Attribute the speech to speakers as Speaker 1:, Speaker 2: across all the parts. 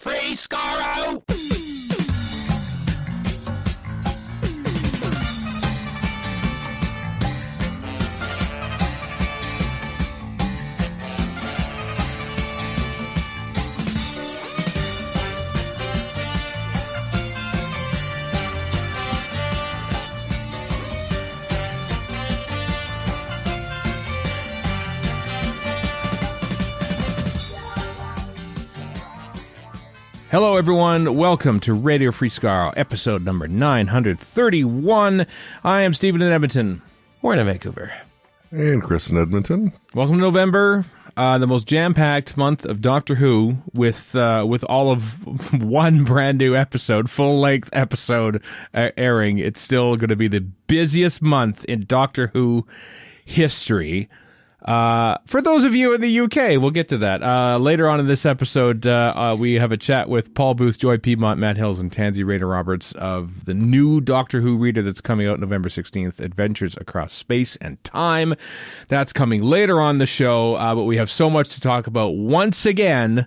Speaker 1: Free Skaro! Hello, everyone. Welcome to Radio Free Skaro, episode number 931. I am Stephen in Edmonton.
Speaker 2: We're in Vancouver.
Speaker 3: And Chris in Edmonton.
Speaker 1: Welcome to November, the most jam-packed month of Doctor Who, with all of one brand new episode, full-length episode airing. It's still going to be the busiest month in Doctor Who history. For those of you in the UK, we'll get to that. Later on in this episode, we have a chat with Paul Booth, Joy Piedmont, Matt Hills, and Tansy Rayner Roberts of the new Doctor Who reader that's coming out November 16th, Adventures Across Space and Time. That's coming later on the show, but we have so much to talk about once again,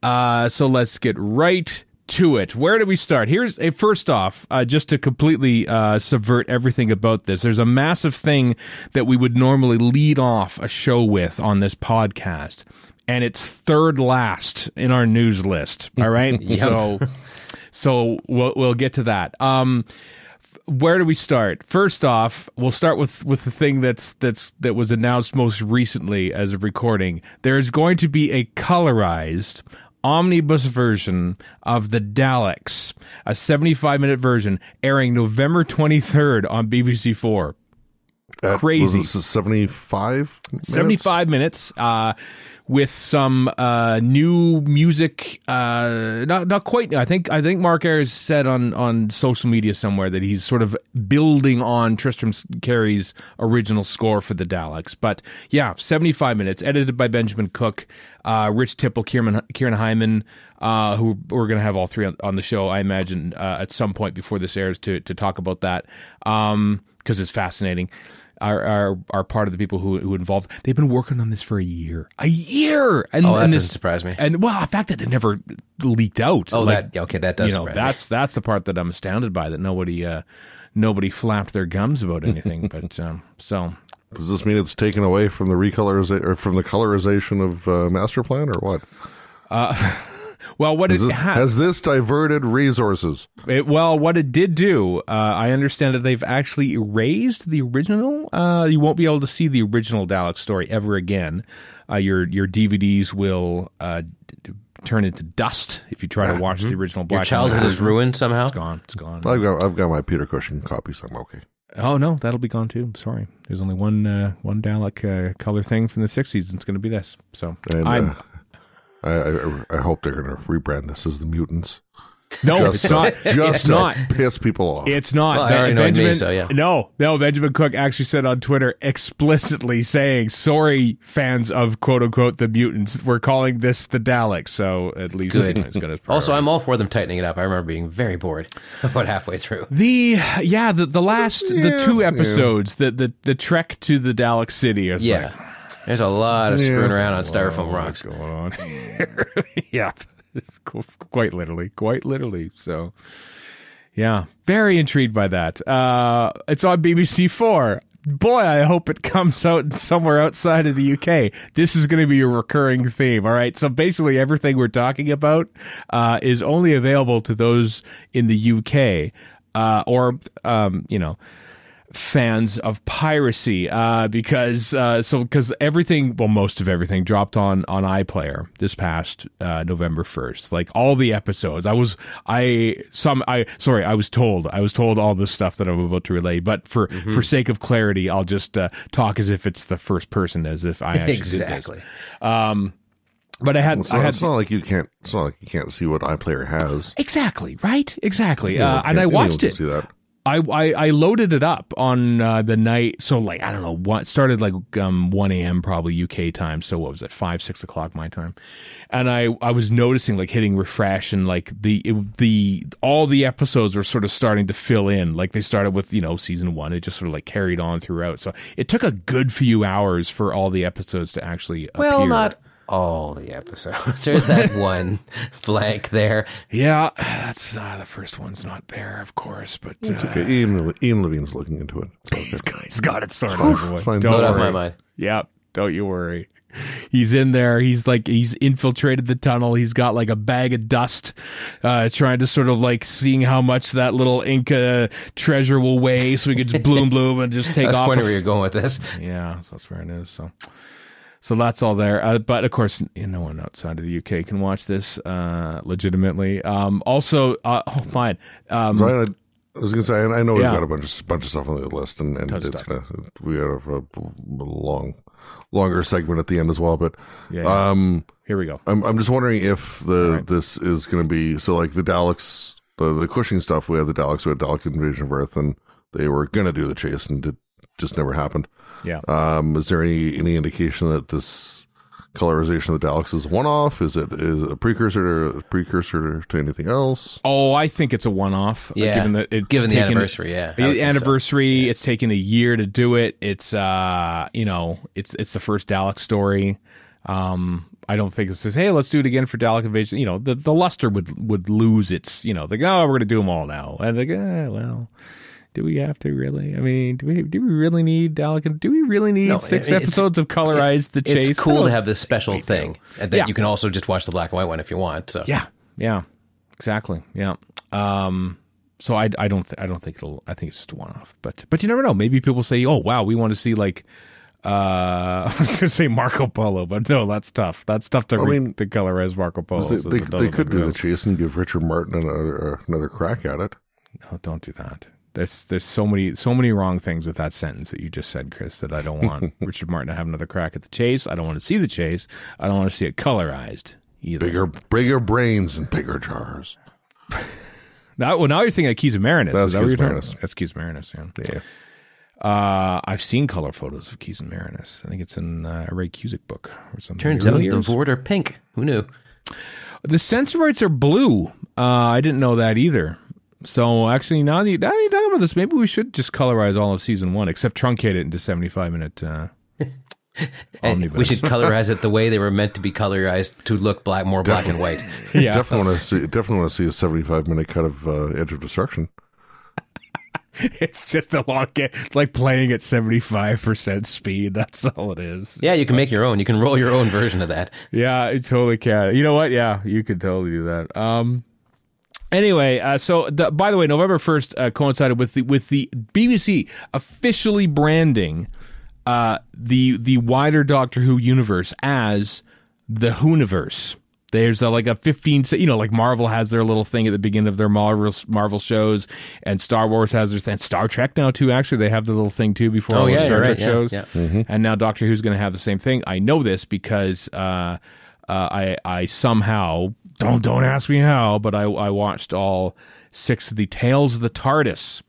Speaker 1: so let's get right to it. Where do we start? Here's first off, just to completely subvert everything about this. There's a massive thing that we would normally lead off a show with on this podcast, and it's third last in our news list. All right, so we'll get to that. Where do we start? First off, we'll start with the thing that was announced most recently as of recording. There's going to be a colorized omnibus version of the Daleks, a 75-minute version airing November 23rd on BBC4. Crazy.
Speaker 3: Was this 75 minutes?
Speaker 1: 75 minutes with some new music. Not quite. I think Mark Ayres said on social media somewhere that he's sort of building on Tristram Carey's original score for the Daleks. But yeah, 75 minutes, edited by Benjamin Cook, Rich Tipple, Kieran Hyman, who we're going to have all three on the show, I imagine, at some point before this airs to talk about that, because it's fascinating. Are part of the people who involved. They've been working on this for a year, and
Speaker 2: that doesn't surprise me.
Speaker 1: And well, the fact that it never leaked out.
Speaker 2: Oh, that does surprise me.
Speaker 1: That's the part that I'm astounded by, that nobody flapped their gums about anything. But so
Speaker 3: does this mean it's taken away from the recolorization or from the colorization of Master Plan, or what?
Speaker 1: Well,
Speaker 3: has this diverted resources?
Speaker 1: What it did do, I understand that they've actually erased the original. You won't be able to see the original Dalek story ever again. Your DVDs will turn into dust if you try to watch the original Black.
Speaker 2: Your childhood is ruined somehow.
Speaker 1: It's gone.
Speaker 3: I've got my Peter Cushing copy, so I'm okay.
Speaker 1: Oh no, that'll be gone too. Sorry, there's only one Dalek color thing from the 60s. It's going to be this. So
Speaker 3: I hope they're going to rebrand this as the Mutants.
Speaker 1: No, it's not.
Speaker 3: Just to piss people off.
Speaker 1: It's not.
Speaker 2: Benjamin,
Speaker 1: No, Benjamin Cook actually said on Twitter explicitly saying, sorry, fans of quote-unquote the Mutants, we're calling this the Daleks, so at least
Speaker 2: good.
Speaker 1: It's good as
Speaker 2: Also, I'm all for them tightening it up. I remember being very bored about halfway through.
Speaker 1: The two episodes, the trek to the Dalek City. Like,
Speaker 2: there's a lot of screwing around on styrofoam rocks.
Speaker 1: What's going on here? Yeah. Quite literally. So, yeah, very intrigued by that. It's on BBC4. Boy, I hope it comes out somewhere outside of the UK. This is going to be a recurring theme. All right. So basically, everything we're talking about is only available to those in the UK or fans of piracy, because everything, well, most of everything dropped on iPlayer this past November 1st. Like all the episodes. I was told all this stuff that I'm about to relay, but for sake of clarity, I'll just talk as if it's the first person, as if I actually
Speaker 2: exactly.
Speaker 1: did this. But
Speaker 3: it's not like you can't see what iPlayer has.
Speaker 1: Exactly, right? Exactly. And I watched it.
Speaker 3: See that.
Speaker 1: I loaded it up on the night, so like, I don't know, what started like 1 a.m. probably UK time, so what was it, 5, 6 o'clock my time, and I was noticing, like, hitting refresh, and like all the episodes were sort of starting to fill in, like they started with, season 1, it just sort of like carried on throughout, so it took a good few hours for all the episodes to actually appear.
Speaker 2: all the episodes. There's that one blank there.
Speaker 1: Yeah, that's the first one's not there, of course, but
Speaker 3: It's okay. Ian Levine's looking into it.
Speaker 1: He's got it sorted out. Everyone.
Speaker 3: Fine.
Speaker 1: Don't
Speaker 2: Load off
Speaker 1: worry.
Speaker 2: my mind.
Speaker 1: Yeah, don't you worry. He's in there. He's infiltrated the tunnel. He's got like a bag of dust, trying to sort of like seeing how much that little Inca treasure will weigh, so we could just bloom and just take
Speaker 2: That's
Speaker 1: off.
Speaker 2: the point where you're going with this.
Speaker 1: Yeah, so that's where it is. So that's all there. But of course, no one outside of the UK can watch this legitimately. Also, fine.
Speaker 3: So I was going to say, I know we've
Speaker 1: Yeah.
Speaker 3: got a bunch of stuff on the list, and it's we have a longer segment at the end as well. But
Speaker 1: Yeah. Here we go.
Speaker 3: I'm just wondering if this is going to be so like the Daleks, the Cushing stuff. We had the Daleks, we had Dalek Invasion of Earth, and they were going to do the chase, and it just never happened.
Speaker 1: Yeah.
Speaker 3: Is there any indication that this colorization of the Daleks is a one-off? Is it a precursor to anything else?
Speaker 1: Oh, I think it's a one-off.
Speaker 2: Yeah. Given the anniversary, yeah.
Speaker 1: The anniversary, so. It's taken a year to do it. It's it's the first Dalek story. I don't think it says, hey, let's do it again for Dalek Invasion. The luster would lose its, we're going to do them all now. And like, well, do we have to really? I mean, do we really need Dalek? Do we really need 6 episodes of colorized the chase?
Speaker 2: It's cool to have this special thing that you can also just watch the black and white one if you want. So
Speaker 1: yeah, exactly. Yeah. So I don't think it'll. I think it's just a one-off. But you never know. Maybe people say, oh wow, we want to see like. I was going to say Marco Polo, but no, that's tough. That's tough to colorize Marco Polo.
Speaker 3: They could do the chase and give Richard Martin another crack at it.
Speaker 1: No, don't do that. There's so many wrong things with that sentence that you just said, Chris, that I don't want Richard Martin to have another crack at the chase. I don't want to see the chase. I don't want to see it colorized either.
Speaker 3: Bigger brains and bigger jars.
Speaker 1: Now you're thinking of Keys of Marinus.
Speaker 3: That's Keys of Marinus.
Speaker 1: That's Keys of Marinus,
Speaker 3: yeah.
Speaker 1: I've seen color photos of Keys and Marinus. I think it's in a Ray Cusick book or something.
Speaker 2: Turns out the Vord are pink. Who knew?
Speaker 1: The Sensorites are blue. I didn't know that either. So actually, now that you talk about this, maybe we should just colorize all of season 1, except truncate it into 75-minute omnibus.
Speaker 2: We should colorize it the way they were meant to be colorized to look more black and white.
Speaker 1: Yeah,
Speaker 3: definitely want to see a 75-minute cut of Edge of Destruction.
Speaker 1: It's just a long game. It's like playing at 75% speed. That's all it is.
Speaker 2: Yeah, you can make your own. You can roll your own version of that.
Speaker 1: Yeah, you totally can. You know what? Yeah, you could totally do that. Anyway, by the way, November 1st coincided with the BBC officially branding the wider Doctor Who universe as the Whoniverse. There's like a 15, like Marvel has their little thing at the beginning of their Marvel shows, and Star Wars has their thing. And Star Trek now too. Actually, they have the little thing too before all the Star Trek shows. Yeah. Mm-hmm. And now Doctor Who's going to have the same thing. I know this because I somehow don't ask me how, but I watched all 6 of the Tales of the TARDIS.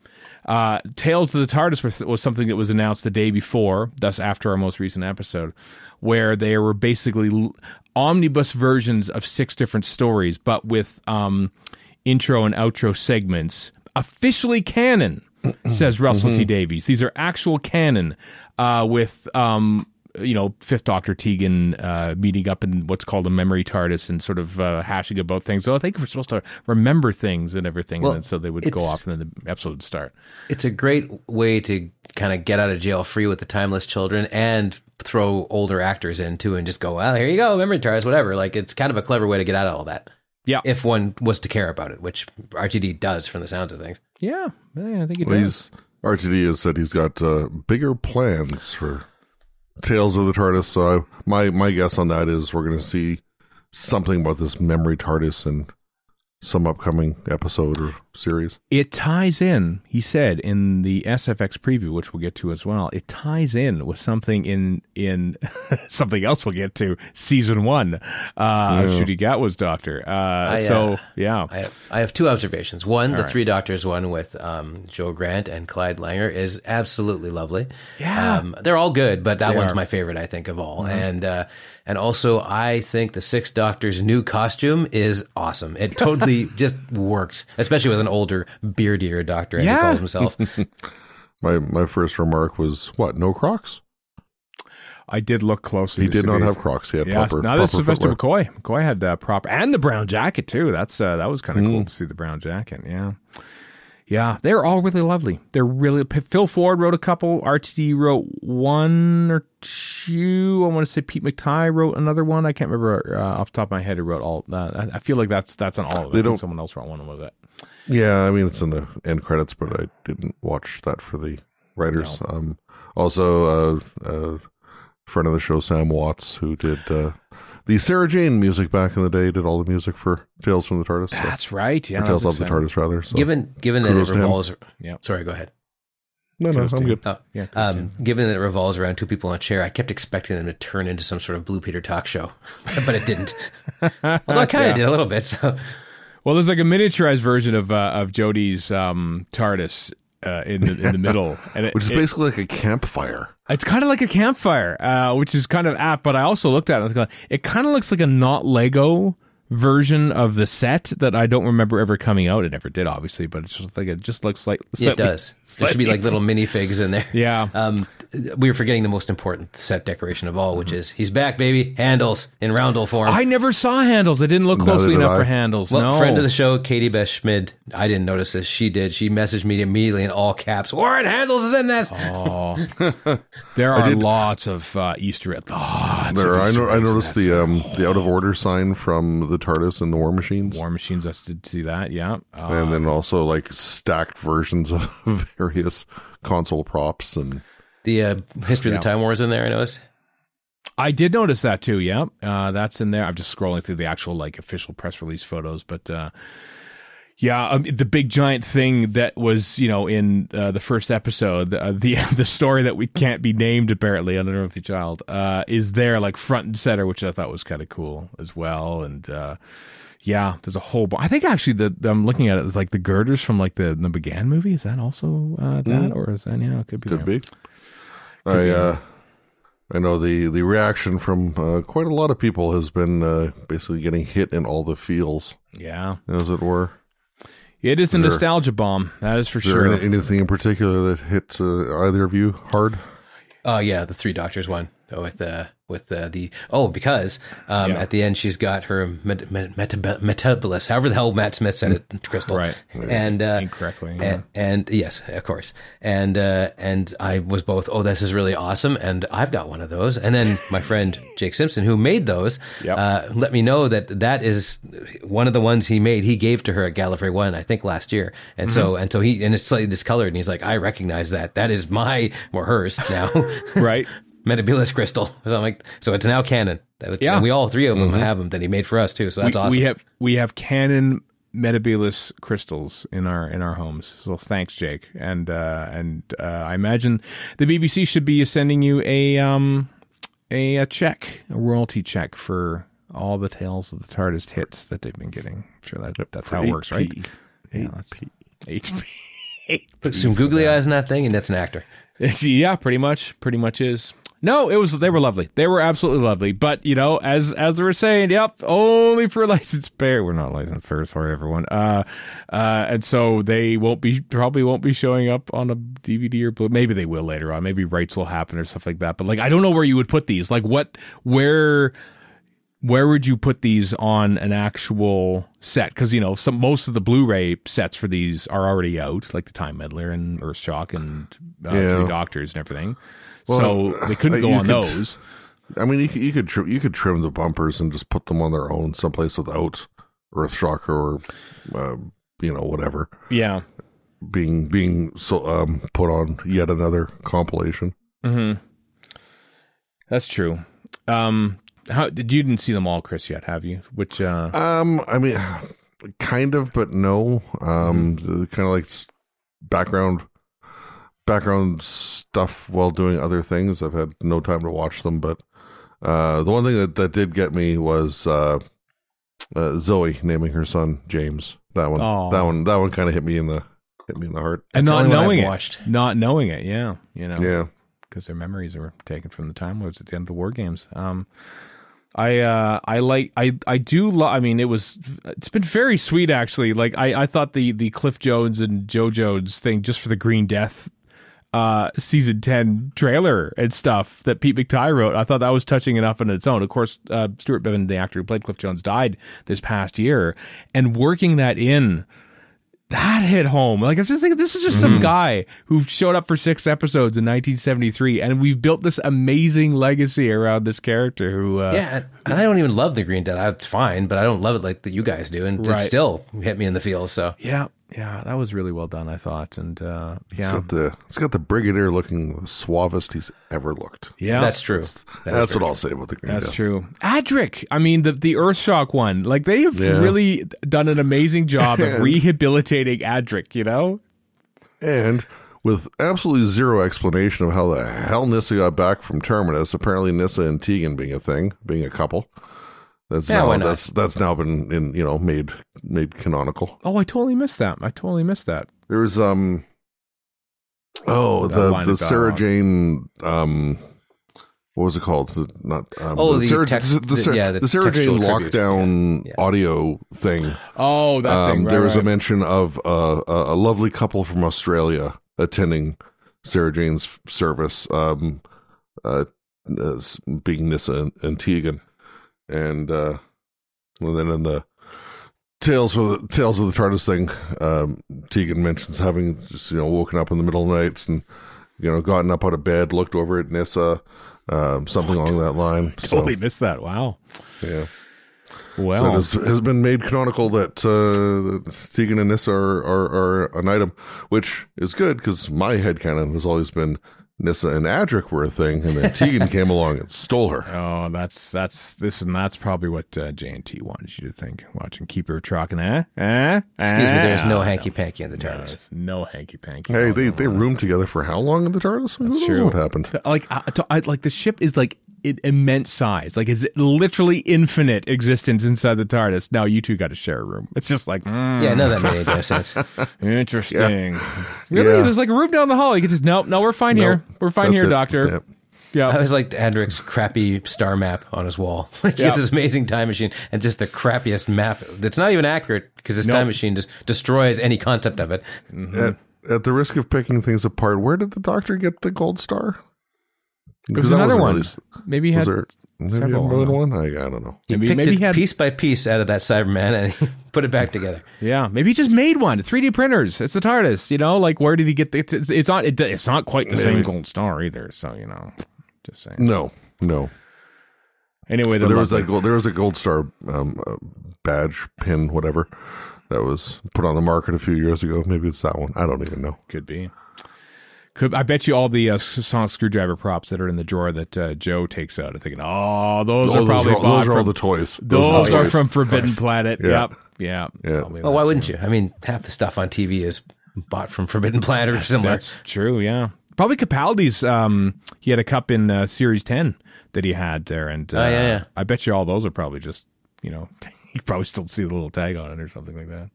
Speaker 1: Tales of the TARDIS was something that was announced the day before, thus after our most recent episode, where they were basically omnibus versions of 6 different stories, but with intro and outro segments. Officially canon, says Russell T. Davies. These are actual canon with... Fifth Doctor Tegan meeting up in what's called a memory TARDIS and sort of hashing about things. So I think we're supposed to remember things and everything, and then so they would go off and then the episode would start. It's
Speaker 2: a great way to kind of get out of jail free with the Timeless Children and throw older actors in too and just go, well, here you go, memory TARDIS, whatever. Like, it's kind of a clever way to get out of all that. Yeah. If one was to care about it, which RTD does from the sounds of things.
Speaker 1: Yeah, I think it does.
Speaker 3: RTD has said he's got bigger plans for Tales of the TARDIS. So my guess on that is we're going to see something about this memory TARDIS in some upcoming episode or series.
Speaker 1: It ties in, he said, in the SFX preview, which we'll get to as well. It ties in with something in something else we'll get to, season 1 of Ncuti Gatwa's Doctor.
Speaker 2: I have 2 observations. One, the 3 Doctors one with Joe Grant and Clyde Langer is absolutely lovely.
Speaker 1: Yeah.
Speaker 2: They're all good, but that one's my favorite, I think, of all. Mm-hmm. And also, I think the 6th Doctor's new costume is awesome. It totally just works, especially with an older, beardier Doctor, as he calls himself.
Speaker 3: My first remark was, what, no Crocs?
Speaker 1: I did look closely.
Speaker 3: He did not have Crocs. He had proper.
Speaker 1: Now this is Sylvester McCoy. McCoy had proper, and the brown jacket too. That was kind of cool to see the brown jacket. Yeah. Yeah, they're all really lovely. They're really... Phil Ford wrote a couple. RTD wrote one or two. I want to say Pete McTighe wrote another one. I can't remember off the top of my head who wrote all... I feel like that's on all of it. I think someone else wrote one with it.
Speaker 3: Yeah, I mean, it's in the end credits, but I didn't watch that for the writers. No. Also, a friend of the show, Sam Watts, who did... the Sarah Jane music back in the day, did all the music for Tales from the TARDIS.
Speaker 1: That's right. Yeah,
Speaker 3: Tales of the TARDIS, rather. So.
Speaker 2: Given that it revolves... Sorry, go ahead.
Speaker 3: No, I'm good.
Speaker 2: Oh. Yeah, given that it revolves around two people in a chair, I kept expecting them to turn into some sort of Blue Peter talk show, but it didn't. Although it kind of did a little bit. So,
Speaker 1: well, there's like a miniaturized version of Jodie's TARDIS in the middle, and
Speaker 3: which is basically like a campfire.
Speaker 1: It's kind of like a campfire, which is kind of apt. But I also looked at it. And it kind of looks like a not Lego version of the set that I don't remember ever coming out. It never did, obviously, but it's just like it just looks like
Speaker 2: it does. There should be like little minifigs in there.
Speaker 1: Yeah.
Speaker 2: We were forgetting the most important set decoration of all, which is he's back, baby. Handles in roundel form.
Speaker 1: I never saw handles. I didn't look closely enough for handles.
Speaker 2: Well, friend of the show, Katie Beth Schmid. I didn't notice this. She did. She messaged me immediately in all caps. Warren Handles is in this.
Speaker 1: Oh, there are lots of Easter eggs.
Speaker 3: I noticed the out of order sign from the TARDIS and the War Machines.
Speaker 1: War Machines. I did see that. Yeah,
Speaker 3: and then also like stacked versions of various console props and.
Speaker 2: The history of the Time Wars in there, I noticed.
Speaker 1: I did notice that too, yeah. That's in there. I'm just scrolling through the actual like official press release photos, but the big giant thing that was, in the first episode, the story that we can't be named apparently on Unearthly Child, is there like front and center, which I thought was kind of cool as well. And there's a whole. I think actually I'm looking at it as like the girders from like the McGann movie. Is that also that, or is that it could be?
Speaker 3: I know the reaction from quite a lot of people has been basically getting hit in all the feels.
Speaker 1: Yeah,
Speaker 3: as it were.
Speaker 1: It is a nostalgia bomb. That is for sure.
Speaker 3: Is there anything in particular that hit either of you hard?
Speaker 2: Yeah, the Three Doctors one because at the end she's got her Metebelis, however the hell Matt Smith said it, Crystal,
Speaker 1: right?
Speaker 2: And
Speaker 1: incorrectly,
Speaker 2: and yes, of course, and I was both. Oh, this is really awesome, and I've got one of those. And then my friend Jake Simpson, who made those, let me know that is one of the ones he made. He gave to her at Gallifrey One, I think last year, and so he it's slightly discolored, and he's like, I recognize that. That is hers now,
Speaker 1: right?
Speaker 2: Metebelis crystal. So I'm like, so it's now canon. And we all three of them have them that he made for us too. So that's awesome.
Speaker 1: We have canon Metebelis crystals in our homes. So thanks, Jake. And I imagine the BBC should be sending you a check, a royalty check for all the Tales of the TARDIS hits that they've been getting. I'm sure that's how it works, right?
Speaker 3: 8p.
Speaker 1: 8p.
Speaker 2: Put some googly eyes in that thing, and that's an actor.
Speaker 1: Yeah, pretty much is. No, they were lovely. They were absolutely lovely. But, as they were saying, only for licensed payer. We're not licensed payers, sorry, everyone. And so they probably won't be showing up on a DVD or Blu. Maybe they will later on. Maybe rights will happen or stuff like that. But, like, I don't know where you would put these. Like, where would you put these on an actual set? Because, most of the Blu-ray sets for these are already out, like the Time Meddler and Earthshock and Three Doctors and everything. Well, so they couldn't go on those.
Speaker 3: I mean, you could trim the bumpers and just put them on their own someplace without Earthshock or whatever.
Speaker 1: Yeah,
Speaker 3: being so put on yet another compilation.
Speaker 1: Mm-hmm. That's true. You didn't see them all, Chris, yet, have you? Which
Speaker 3: I mean, kind of, but no. Kind of like background stuff while doing other things. I've had no time to watch them, but the one thing that did get me was Zoe naming her son James. That one kind of hit me in the heart.
Speaker 1: And not knowing it, yeah,
Speaker 3: yeah,
Speaker 1: because their memories were taken from the Time Lords at the end of the War Games. It's been very sweet actually. Like I thought the Cliff Jones and Joe Jones thing just for the Green Death season 10 trailer and stuff that Pete McTighe wrote. I thought that was touching enough on its own. Of course, Stuart Bevan, the actor who played Cliff Jones, died this past year, and working that in, that hit home. Like, I was just thinking, this is just some guy who showed up for 6 episodes in 1973, and we've built this amazing legacy around this character who...
Speaker 2: and I don't even love the Green Death. It's fine, but I don't love it like that you guys do, and it still hit me in the feels, so...
Speaker 1: Yeah, that was really well done, I thought, and
Speaker 3: It's got the Brigadier looking the suavest he's ever looked.
Speaker 1: Yeah,
Speaker 2: that's true.
Speaker 3: That's what I'll say about the Green Death.
Speaker 1: That's true. Adric, I mean, the Earthshock one, like, they have really done an amazing job of rehabilitating Adric, you know?
Speaker 3: And with absolutely zero explanation of how the hell Nyssa got back from Terminus, apparently Nyssa and Tegan being a thing, being a couple. That's now been made canonical.
Speaker 1: Oh, I totally missed that.
Speaker 3: There was the Sarah Jane what was it called? The Sarah Jane lockdown audio thing.
Speaker 1: Oh, that thing. Right,
Speaker 3: there was a mention of a lovely couple from Australia attending Sarah Jane's service, being Nyssa and Tegan. And then in the Tales of the TARDIS thing, Tegan mentions having just woken up in the middle of the night and gotten up out of bed, looked over at Nyssa, something along that line.
Speaker 1: Totally missed that. Wow.
Speaker 3: Yeah.
Speaker 1: Well,
Speaker 3: so it has been made canonical that Tegan and Nyssa are an item, which is good because my headcanon has always been Nyssa and Adric were a thing, and then Tegan came along and stole her.
Speaker 1: Oh, that's probably what J&T wanted you to think. Watching Keeper Trucking,
Speaker 2: Excuse me, there's no hanky-panky in the TARDIS.
Speaker 1: No hanky-panky.
Speaker 3: Hey, they roomed together for how long in the TARDIS? Who knows what happened?
Speaker 1: Like the ship is like immense size. Like, it's literally infinite existence inside the TARDIS. Now you two got to share a room. It's just like,
Speaker 2: yeah, none of that made any sense.
Speaker 1: Interesting. Really? There's like a room down the hall. You can just, no, we're fine here. We're fine here, Doctor. Yeah.
Speaker 2: I was like Adric's crappy star map on his wall. Like, he had this amazing time machine and just the crappiest map that's not even accurate because his time machine just destroys any concept of it.
Speaker 3: At the risk of picking things apart, where did the Doctor get the gold star?
Speaker 1: There was another one. Maybe he had
Speaker 3: more than one? I don't know.
Speaker 2: Maybe he had piece by piece out of that Cyberman and he put it back together.
Speaker 1: Yeah, maybe he just made one. 3D printers. It's the TARDIS. Like, where did he get it's not quite the same gold star either. So just saying.
Speaker 3: No.
Speaker 1: Anyway,
Speaker 3: there was a gold star badge, pin, whatever, that was put on the market a few years ago. Maybe it's that one. I don't even know.
Speaker 1: Could be. I bet you all the sonic screwdriver props that are in the drawer that Joe takes out are thinking, those are
Speaker 3: all the toys.
Speaker 1: Those are from Forbidden Planet.
Speaker 3: Yeah.
Speaker 1: Yep.
Speaker 2: Well, why wouldn't you? I mean, half the stuff on TV is bought from Forbidden Planet or similar.
Speaker 1: That's true, yeah. Probably Capaldi's, he had a cup in Series 10 that he had there. And I bet you all those are probably just, you probably still see the little tag on it or something like that.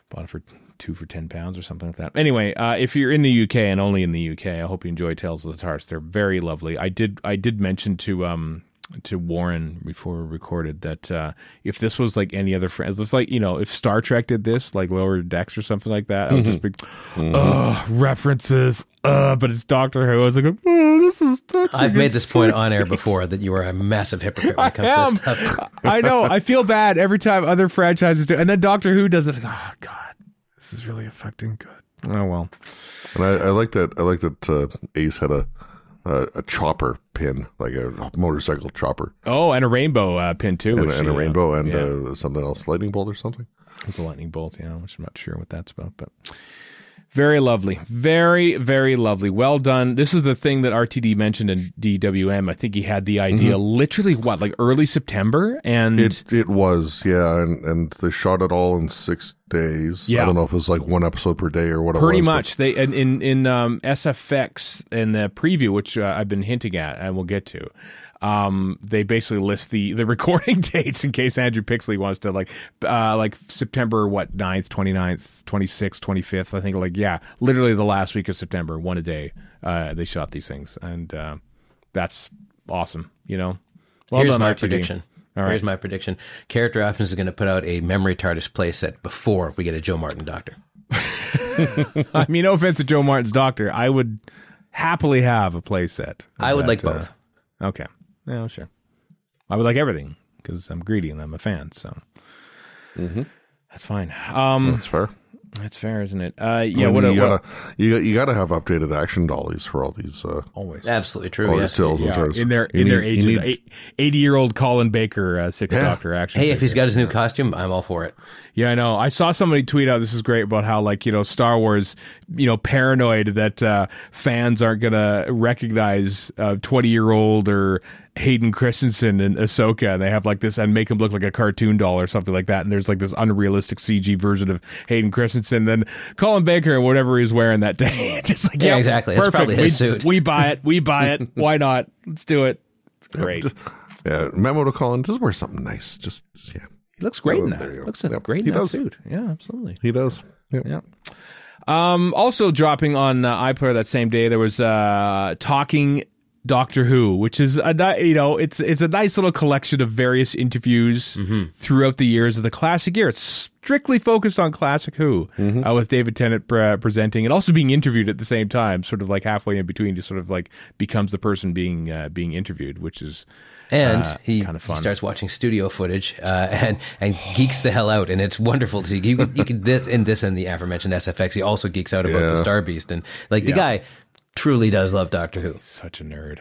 Speaker 1: Bought it for 2 for £10 or something like that. Anyway, if you're in the UK and only in the UK, I hope you enjoy Tales of the TARDIS. They're very lovely. I did mention to Warren before we recorded that if this was like any other friends, it's like if Star Trek did this, like Lower Decks or something like that, I would just be references. But it's Doctor Who. I was like, this is touching.
Speaker 2: I've made this point on air before that you are a massive hypocrite when it comes to this stuff.
Speaker 1: I know. I feel bad every time other franchises do, and then Doctor Who does it. Oh God, this is really affecting. Good. Oh well.
Speaker 3: And I like that. I like that Ace had a chopper pin, like a motorcycle chopper.
Speaker 1: Oh, and a rainbow pin too.
Speaker 3: And a rainbow and something else, lightning bolt or something.
Speaker 1: It's a lightning bolt, which I'm not sure what that's about, but very lovely. Very, very lovely. Well done. This is the thing that RTD mentioned in DWM. I think he had the idea literally, like early September? And
Speaker 3: it was, and they shot it all in 6 days. Yeah. I don't know if it was like one episode per day or what
Speaker 1: Pretty
Speaker 3: it was.
Speaker 1: much. They in SFX in the preview, which I've been hinting at and we'll get to, they basically list the recording dates in case Andrew Pixley wants to like September 9th, 29th, 26th, 25th. I think literally the last week of September, one a day. They shot these things, and that's awesome. Well
Speaker 2: Here's
Speaker 1: done,
Speaker 2: my
Speaker 1: RTD.
Speaker 2: prediction. All right. Here's my prediction. Character Options is going to put out a memory TARDIS playset before we get a Joe Martin Doctor.
Speaker 1: I mean, no offense to Joe Martin's Doctor, I would happily have a play set.
Speaker 2: I would like both.
Speaker 1: Okay. Yeah, sure. I would like everything because I'm greedy and I'm a fan, so that's fine.
Speaker 3: That's fair.
Speaker 1: That's fair, isn't it?
Speaker 3: You gotta have updated action dollies for all these.
Speaker 1: Always,
Speaker 2: absolutely true.
Speaker 3: All
Speaker 2: Yes.
Speaker 1: In their ages, 80-year-old Colin Baker, Sixth Doctor action.
Speaker 2: Hey, if he's got his new costume, I'm all for it.
Speaker 1: Yeah, I know. I saw somebody tweet out, this is great, about how, like, Star Wars, paranoid that fans aren't going to recognize 20-year-old or Hayden Christensen and Ahsoka, and they have like this, and make him look like a cartoon doll or something like that, and there's like this unrealistic CG version of Hayden Christensen, then Colin Baker, whatever he's wearing that day, just like,
Speaker 2: yeah, exactly. Perfect. It's probably his suit.
Speaker 1: We buy it. Why not? Let's do it. It's great.
Speaker 3: Memo to Colin, just wear something nice.
Speaker 1: He looks great in that. Looks great in that suit. Yeah, absolutely.
Speaker 3: He does.
Speaker 1: Yeah. Also dropping on iPlayer that same day, there was Talking Doctor Who, which is it's a nice little collection of various interviews throughout the years of the classic year. It's strictly focused on classic Who, with David Tennant presenting and also being interviewed at the same time, sort of like halfway in between, just sort of like becomes the person being interviewed, which is
Speaker 2: he
Speaker 1: kind of fun.
Speaker 2: He starts watching studio footage and geeks the hell out, and it's wonderful to see. You can this and the aforementioned SFX. He also geeks out about the Star Beast, and the guy truly does love Doctor Who.
Speaker 1: Such a nerd.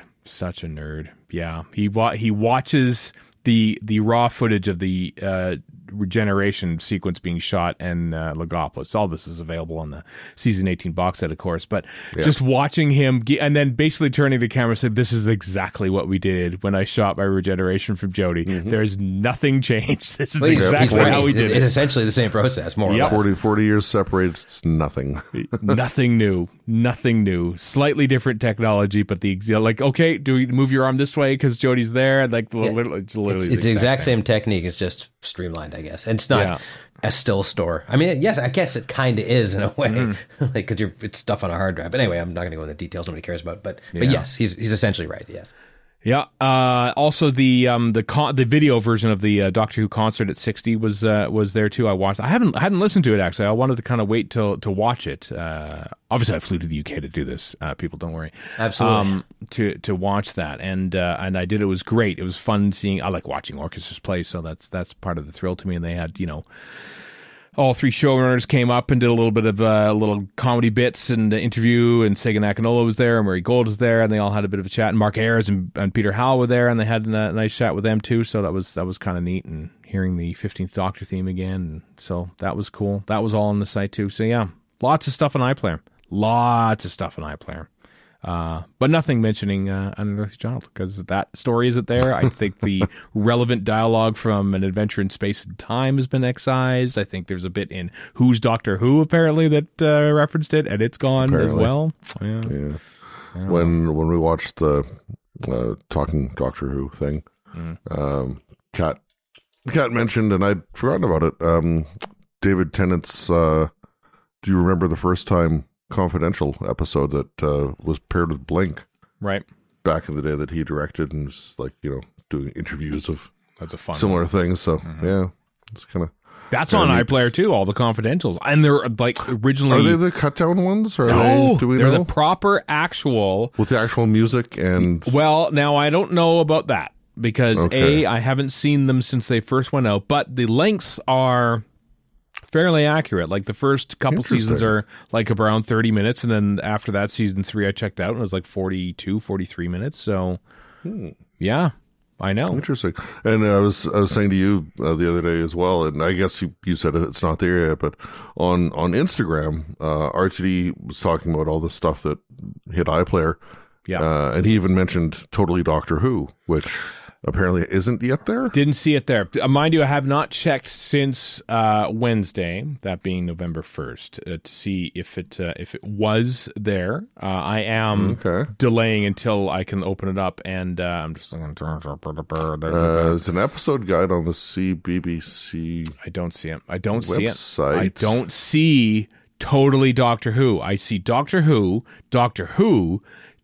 Speaker 1: Yeah, he watches the raw footage of the regeneration sequence being shot in Legopolis. All this is available on the season 18 box set, of course. But just watching him, and then basically turning the camera and saying, "This is exactly what we did when I shot my regeneration from Jodie. There's nothing changed. This is exactly how we did it."
Speaker 2: It's essentially the same process, more or less.
Speaker 3: 40 years separated, it's nothing.
Speaker 1: Nothing new. Slightly different technology, but okay, do we move your arm this way because Jodie's there? And literally,
Speaker 2: it's the exact same technique. It's just streamlined, I guess. And it's not a still store. I mean, yes, I guess it kind of is in a way, because it's stuff on a hard drive. But anyway, I'm not going to go into details nobody cares about. But yes, he's essentially right. Yes.
Speaker 1: Yeah. Also, the video version of the Doctor Who concert at 60 was there too. I watched. I hadn't listened to it actually. I wanted to kind of wait to watch it. Obviously, I flew to the UK to do this. People, don't worry.
Speaker 2: Absolutely.
Speaker 1: To watch that, and I did. It was great. It was fun seeing. I like watching orchestras play, so that's part of the thrill to me. And they had all three showrunners came up and did a little bit of little comedy bits and interview, and Sagan Akinola was there, and Murray Gold was there, and they all had a bit of a chat. And Mark Ayres and Peter Howell were there, and they had a nice chat with them too. So that was kind of neat, and hearing the 15th Doctor theme again. So that was cool. That was all on the site too. So yeah, lots of stuff on iPlayer. But nothing mentioning Unearthly Child, because that story isn't there. I think the relevant dialogue from An Adventure in Space and Time has been excised. I think there's a bit in Who's Doctor Who, apparently, that referenced it, and it's gone as well. Yeah.
Speaker 3: When we watched the Talking Doctor Who thing, Kat mentioned, and I'd forgotten about it, David Tennant's, do you remember the first time Confidential episode that was paired with Blink,
Speaker 1: right,
Speaker 3: back in the day, that he directed, and was doing interviews of
Speaker 1: that's a fun
Speaker 3: similar things. So it's kind of
Speaker 1: that's on iPlayer too. All the Confidentials, and they're originally,
Speaker 3: are they the cut down ones, or
Speaker 1: do we know? They're the proper actual
Speaker 3: with the actual music and.
Speaker 1: Well, now I don't know about that because I haven't seen them since they first went out, but the lengths are fairly accurate. Like the first couple seasons are like around 30 minutes, and then after that, season 3 I checked out and it was like 42, 43 minutes. So yeah, I know.
Speaker 3: Interesting. And I was saying to you the other day as well, and I guess you said it's not there yet, but on Instagram, RTD was talking about all the stuff that hit iPlayer. Yeah. And he even mentioned Totally Doctor Who, which apparently isn't yet there.
Speaker 1: Didn't see it there. Mind you, I have not checked since Wednesday, that being November 1st, to see if it was there. I am delaying until I can open it up, and I'm just looking.
Speaker 3: There's an episode guide on the CBBC.
Speaker 1: I don't see it. I don't see Totally Doctor Who. I see Doctor Who,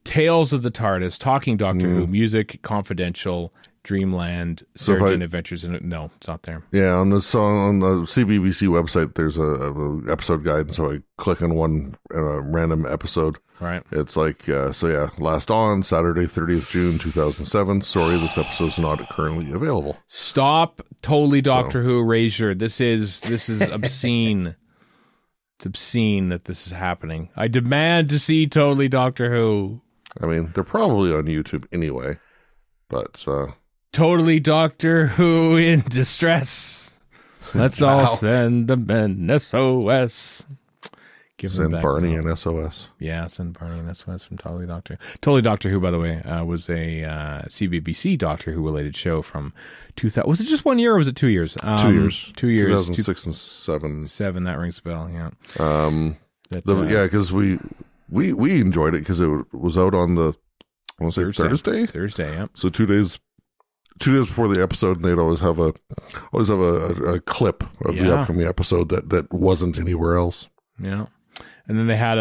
Speaker 1: Tales of the TARDIS, Talking Doctor Who, Music, Confidential, Dreamland, Sarah Adventures, and no, it's not there.
Speaker 3: Yeah, on the CBBC website, there's a episode guide, and so I click on one random episode.
Speaker 1: Right.
Speaker 3: It's like, last on Saturday, 30th June 2007. Sorry, this episode's not currently available.
Speaker 1: Stop! Totally Doctor Who erasure. This is obscene. It's obscene that this is happening. I demand to see Totally Doctor Who.
Speaker 3: I mean, they're probably on YouTube anyway, but
Speaker 1: Totally Doctor Who in distress. Let's all send them an SOS.
Speaker 3: Send Barney an SOS.
Speaker 1: Yeah, send Barney an SOS from Totally Doctor Who. Totally Doctor Who, by the way, was a CBBC Doctor Who related show from 2000. Was it just 1 year or was it 2 years?
Speaker 3: 2 years.
Speaker 1: 2 years.
Speaker 3: 2006 and 7.
Speaker 1: 7, that rings a bell, yeah.
Speaker 3: Because we enjoyed it because it was out on the, I want to say Thursday?
Speaker 1: Thursday, yeah.
Speaker 3: So 2 days before the episode, and they'd always have a clip of the upcoming episode that wasn't anywhere else.
Speaker 1: Yeah. And then they had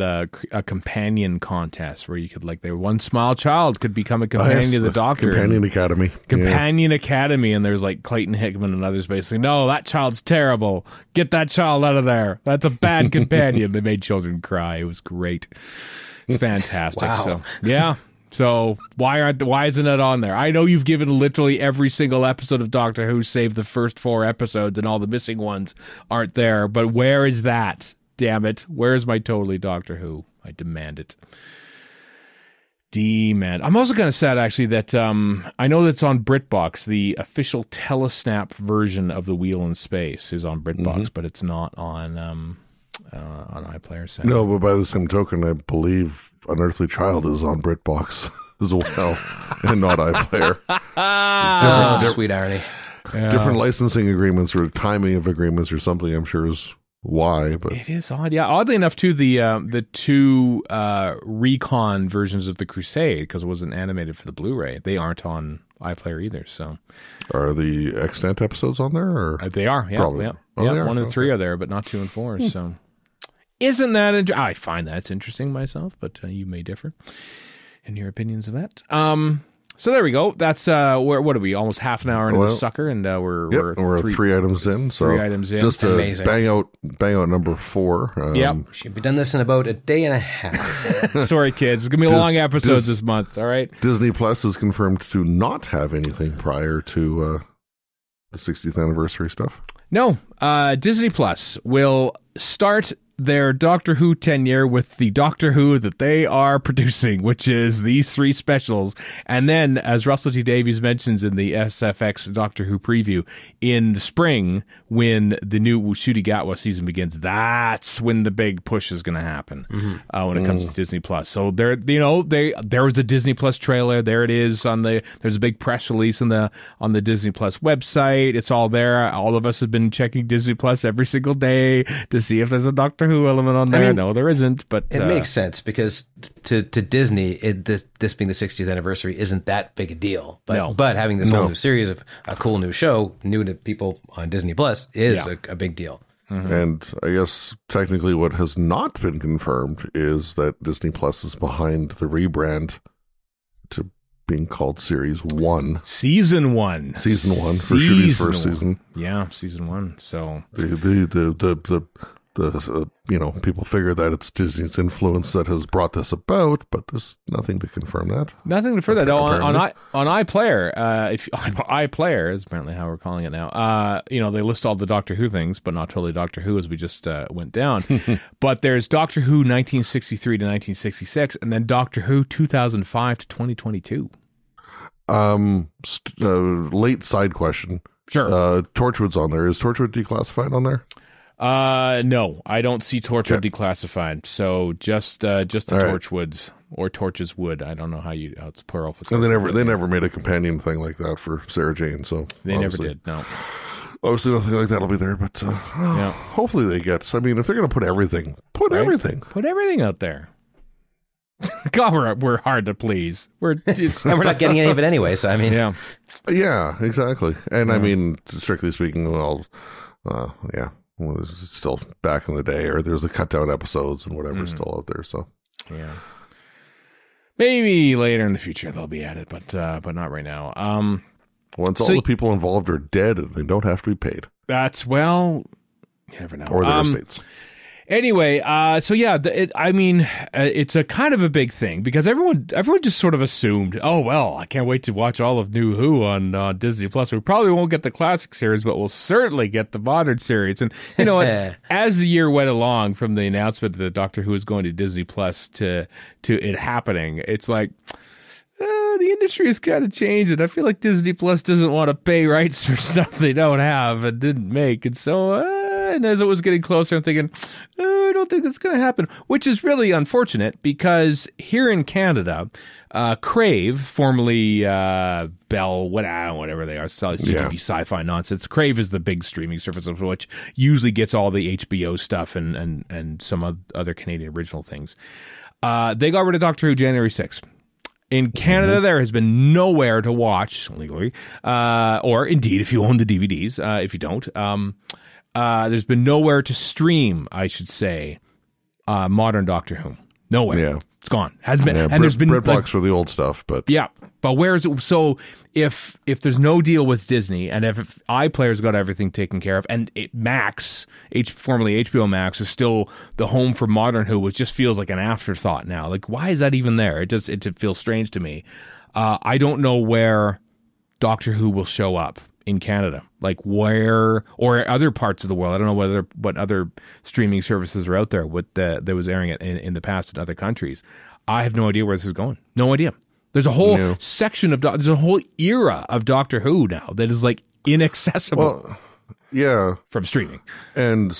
Speaker 1: a companion contest where you could one small child could become a companion to the Doctor.
Speaker 3: Companion Academy.
Speaker 1: Academy, and there's Clayton Hickman and others basically, no, that child's terrible. Get that child out of there. That's a bad companion. They made children cry. It was great. It's fantastic.
Speaker 2: Wow.
Speaker 1: So yeah. So why isn't it on there? I know you've given literally every single episode of Doctor Who, save the first 4 episodes, and all the missing ones aren't there. But where is that? Damn it. Where's my Totally Doctor Who? I demand it. Demand. I'm also kind of sad, actually, that I know that's on BritBox. The official Telesnap version of The Wheel in Space is on BritBox, but it's not on iPlayer. Sadly.
Speaker 3: No, but by the same token, I believe Unearthly Child is on BritBox as well, and not iPlayer.
Speaker 2: Sweet irony.
Speaker 1: Yeah.
Speaker 3: Different licensing agreements or timing of agreements or something, I'm sure is why, but
Speaker 1: it is odd. Yeah, oddly enough, too, the 2 Recon versions of the Crusade, because it wasn't animated for the Blu-ray, they aren't on iPlayer either. So,
Speaker 3: are the extant episodes on there? Or
Speaker 1: they are. Yeah,
Speaker 3: probably.
Speaker 1: Yeah.
Speaker 3: Oh,
Speaker 1: Yeah, 1 and 3 are there, but not 2 and 4. So, isn't that? I find that's interesting myself, but you may differ in your opinions of that. So there we go. That's what are we? Almost half an hour into the sucker, and we're
Speaker 3: 3 items in. So
Speaker 1: 3 items in.
Speaker 3: Just to bang out number 4.
Speaker 1: Yep,
Speaker 2: should be done this in about a day and a half.
Speaker 1: Sorry, kids. It's gonna be long episodes this month. All right.
Speaker 3: Disney Plus is confirmed to not have anything prior to the 60th anniversary stuff.
Speaker 1: No, Disney Plus will start their Doctor Who tenure with the Doctor Who that they are producing, which is these 3 specials. And then, as Russell T Davies mentions in the SFX Doctor Who preview, in the spring, when the new Ncuti Gatwa season begins, that's when the big push is going to happen when it comes to Disney Plus. So there was a Disney Plus trailer. There it is there's a big press release on the Disney Plus website. It's all there. All of us have been checking Disney Plus every single day to see if there's a Doctor Who element on there. No, there isn't, but
Speaker 2: it makes sense because to Disney, this being the 60th anniversary isn't that big a deal. But having this whole new series of a cool new show, new to people on Disney Plus, is a big deal.
Speaker 3: Mm-hmm. And I guess technically what has not been confirmed is that Disney Plus is behind the rebrand to being called Series 1.
Speaker 1: Season 1.
Speaker 3: Season 1 for Ncuti's first season.
Speaker 1: Yeah, Season 1. So
Speaker 3: people figure that it's Disney's influence that has brought this about, but there's nothing to confirm that.
Speaker 1: Nothing to confirm that. No, on iPlayer, iPlayer is apparently how we're calling it now. They list all the Doctor Who things, but not totally Doctor Who as we just went down. But there's Doctor Who 1963 to 1966, and then Doctor Who 2005 to 2022.
Speaker 3: Late side question.
Speaker 1: Sure.
Speaker 3: Torchwood's on there. Is Torchwood declassified on there?
Speaker 1: No, I don't see Torchwood declassified. So just the Torchwoods or Torches Wood. I don't know how it's plural.
Speaker 3: And they never made a companion thing like that for Sarah Jane. So
Speaker 1: they never did. No.
Speaker 3: Obviously, nothing like that'll be there, but hopefully they get. I mean, if they're going to put everything, put everything
Speaker 1: out there. God, we're hard to please.
Speaker 2: And we're not getting any of it anyway. So I mean,
Speaker 3: yeah, exactly. And I mean, strictly speaking, it's still back in the day, or there's the cut down episodes and whatever still out there. So
Speaker 1: Maybe later in the future they'll be at it, but not right now.
Speaker 3: Once all the people involved are dead, they don't have to be paid.
Speaker 1: That's, well, you never know.
Speaker 3: Or their estates.
Speaker 1: Anyway, so yeah, it's a kind of a big thing because everyone just sort of assumed, oh well, I can't wait to watch all of New Who on Disney Plus. We probably won't get the classic series, but we'll certainly get the modern series. And you know, as the year went along, from the announcement that Doctor Who is going to Disney Plus to it happening, it's like, the industry has kind of changed, and I feel like Disney Plus doesn't want to pay rights for stuff they don't have and didn't make, and so. And as it was getting closer, I'm thinking, I don't think it's going to happen, which is really unfortunate because here in Canada, Crave, formerly Bell, whatever they are, CTV Sci-Fi nonsense. Crave is the big streaming service, which usually gets all the HBO stuff and some other Canadian original things. They got rid of Doctor Who January 6th. In Canada, there has been nowhere to watch legally, or indeed, if you own the DVDs. If you don't. There's been nowhere to stream, I should say, modern Doctor Who. Nowhere. Yeah. It's gone. Hasn't been. And there's been
Speaker 3: BritBox for the old stuff, but
Speaker 1: yeah. But where is it? So if there's no deal with Disney, and if iPlayer's got everything taken care of, and Max, formerly HBO Max, is still the home for modern Who, which just feels like an afterthought now. Like, why is that even there? It feels strange to me. I don't know where Doctor Who will show up in Canada, like where, or other parts of the world. I don't know what other streaming services are out there that was airing it in the past in other countries. I have no idea where this is going. No idea. There's a whole section of there's a whole era of Doctor Who now that is like inaccessible.
Speaker 3: Well,
Speaker 1: from streaming.
Speaker 3: And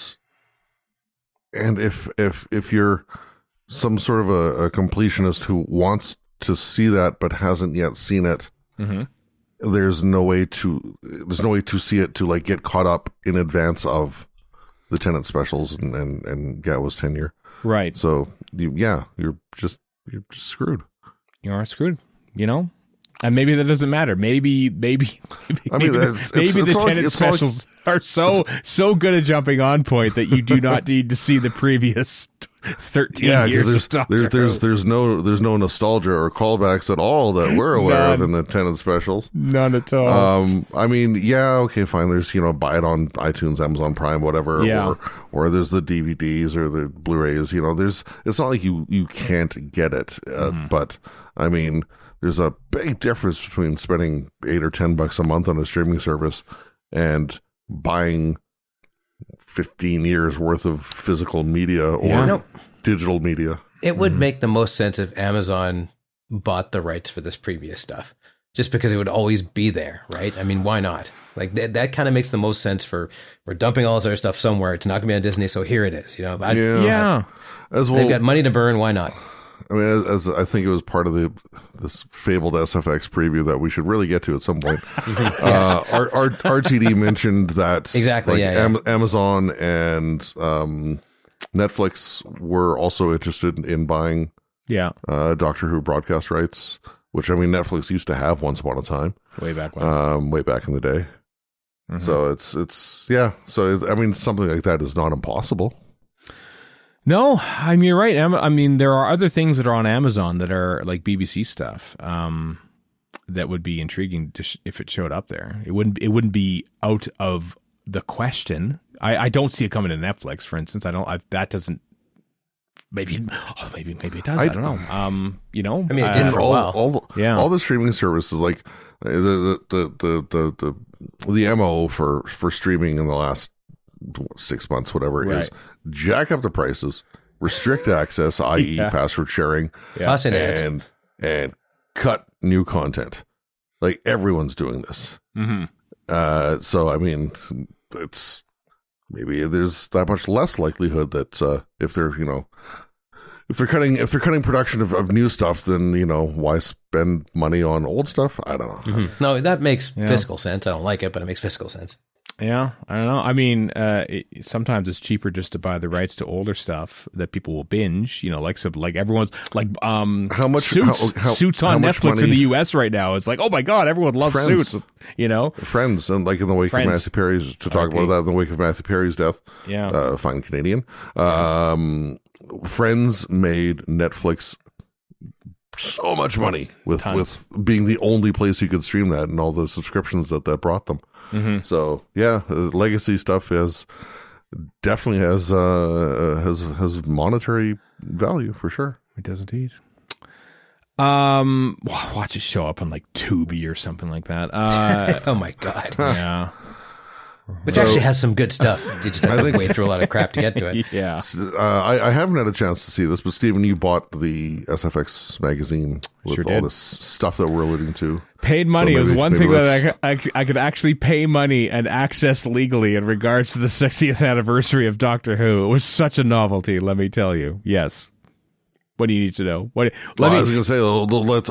Speaker 3: if you're some sort of a completionist who wants to see that but hasn't yet seen it. Mm-hmm. There's no way to see it to like get caught up in advance of the Tennant specials and Gatwa's tenure.
Speaker 1: Right.
Speaker 3: So you're just screwed.
Speaker 1: You are screwed, you know? And maybe that doesn't matter. Maybe the Tennant specials are so good at jumping on point that you do not need to see the previous 13 years of Doctor Who.
Speaker 3: There's no nostalgia or callbacks at all that we're aware of in the Tennant specials.
Speaker 1: None at all.
Speaker 3: I mean, okay, fine. There's buy it on iTunes, Amazon Prime, whatever. Yeah. Or there's the DVDs or the Blu-rays. It's not like you can't get it. But I mean, there's a big difference between spending $8 or $10 a month on a streaming service and buying 15 years worth of physical media or digital media.
Speaker 2: It would make the most sense if Amazon bought the rights for this previous stuff, just because it would always be there, right? I mean, why not? Like that kind of makes the most sense for we're dumping all this other stuff somewhere. It's not going to be on Disney, so here it is.
Speaker 3: As well,
Speaker 2: they've got money to burn. Why not?
Speaker 3: I mean, as I think it was part of this fabled SFX preview that we should really get to at some point. RTD mentioned that
Speaker 2: exactly.
Speaker 3: Amazon and Netflix were also interested in buying Doctor Who broadcast rights, which I mean Netflix used to have once upon a time,
Speaker 1: way back when,
Speaker 3: way back in the day. Mm-hmm. So it's So I mean, something like that is not impossible.
Speaker 1: No, I mean, you're right. I mean, there are other things that are on Amazon that are like BBC stuff that would be intriguing if it showed up there. It wouldn't be out of the question. I don't see it coming to Netflix, for instance. That doesn't. Maybe it does. I don't know.
Speaker 2: I mean, it did for a while.
Speaker 3: All the streaming services, like the MO for streaming in the last 6 months, whatever it is, jack up the prices, restrict access, i.e. password sharing, and cut new content. Like everyone's doing this. Mm-hmm. So I mean, it's maybe there's that much less likelihood that if they're cutting production of new stuff, then why spend money on old stuff? I don't know.
Speaker 2: Mm-hmm. No, that makes fiscal sense. I don't like it, but it makes fiscal sense.
Speaker 1: Yeah, I don't know. I mean, sometimes it's cheaper just to buy the rights to older stuff that people will binge. Like everyone's like
Speaker 3: how much
Speaker 1: Suits on Netflix in the U.S. right now. It's like, oh my god, everyone loves
Speaker 3: Friends.
Speaker 1: Suits.
Speaker 3: Friends, and like in the wake of Matthew Perry's about that in the wake of Matthew Perry's death.
Speaker 1: Yeah,
Speaker 3: fine Canadian. Friends made Netflix so much money with being the only place you could stream that and all the subscriptions that brought them. Mm-hmm. So yeah, legacy stuff definitely has monetary value for sure.
Speaker 1: It does indeed. Watch it show up on like Tubi or something like that.
Speaker 2: Oh my god.
Speaker 1: Yeah.
Speaker 2: Which actually has some good stuff. You just have to wade through a lot of crap to get to it.
Speaker 1: Yeah.
Speaker 3: I haven't had a chance to see this, but Stephen, you bought the SFX magazine with all this stuff that we're alluding to.
Speaker 1: Paid money. It was one thing that I could actually pay money and access legally in regards to the 60th anniversary of Doctor Who. It was such a novelty, let me tell you. Yes. What do you need to know? I
Speaker 3: was going to say,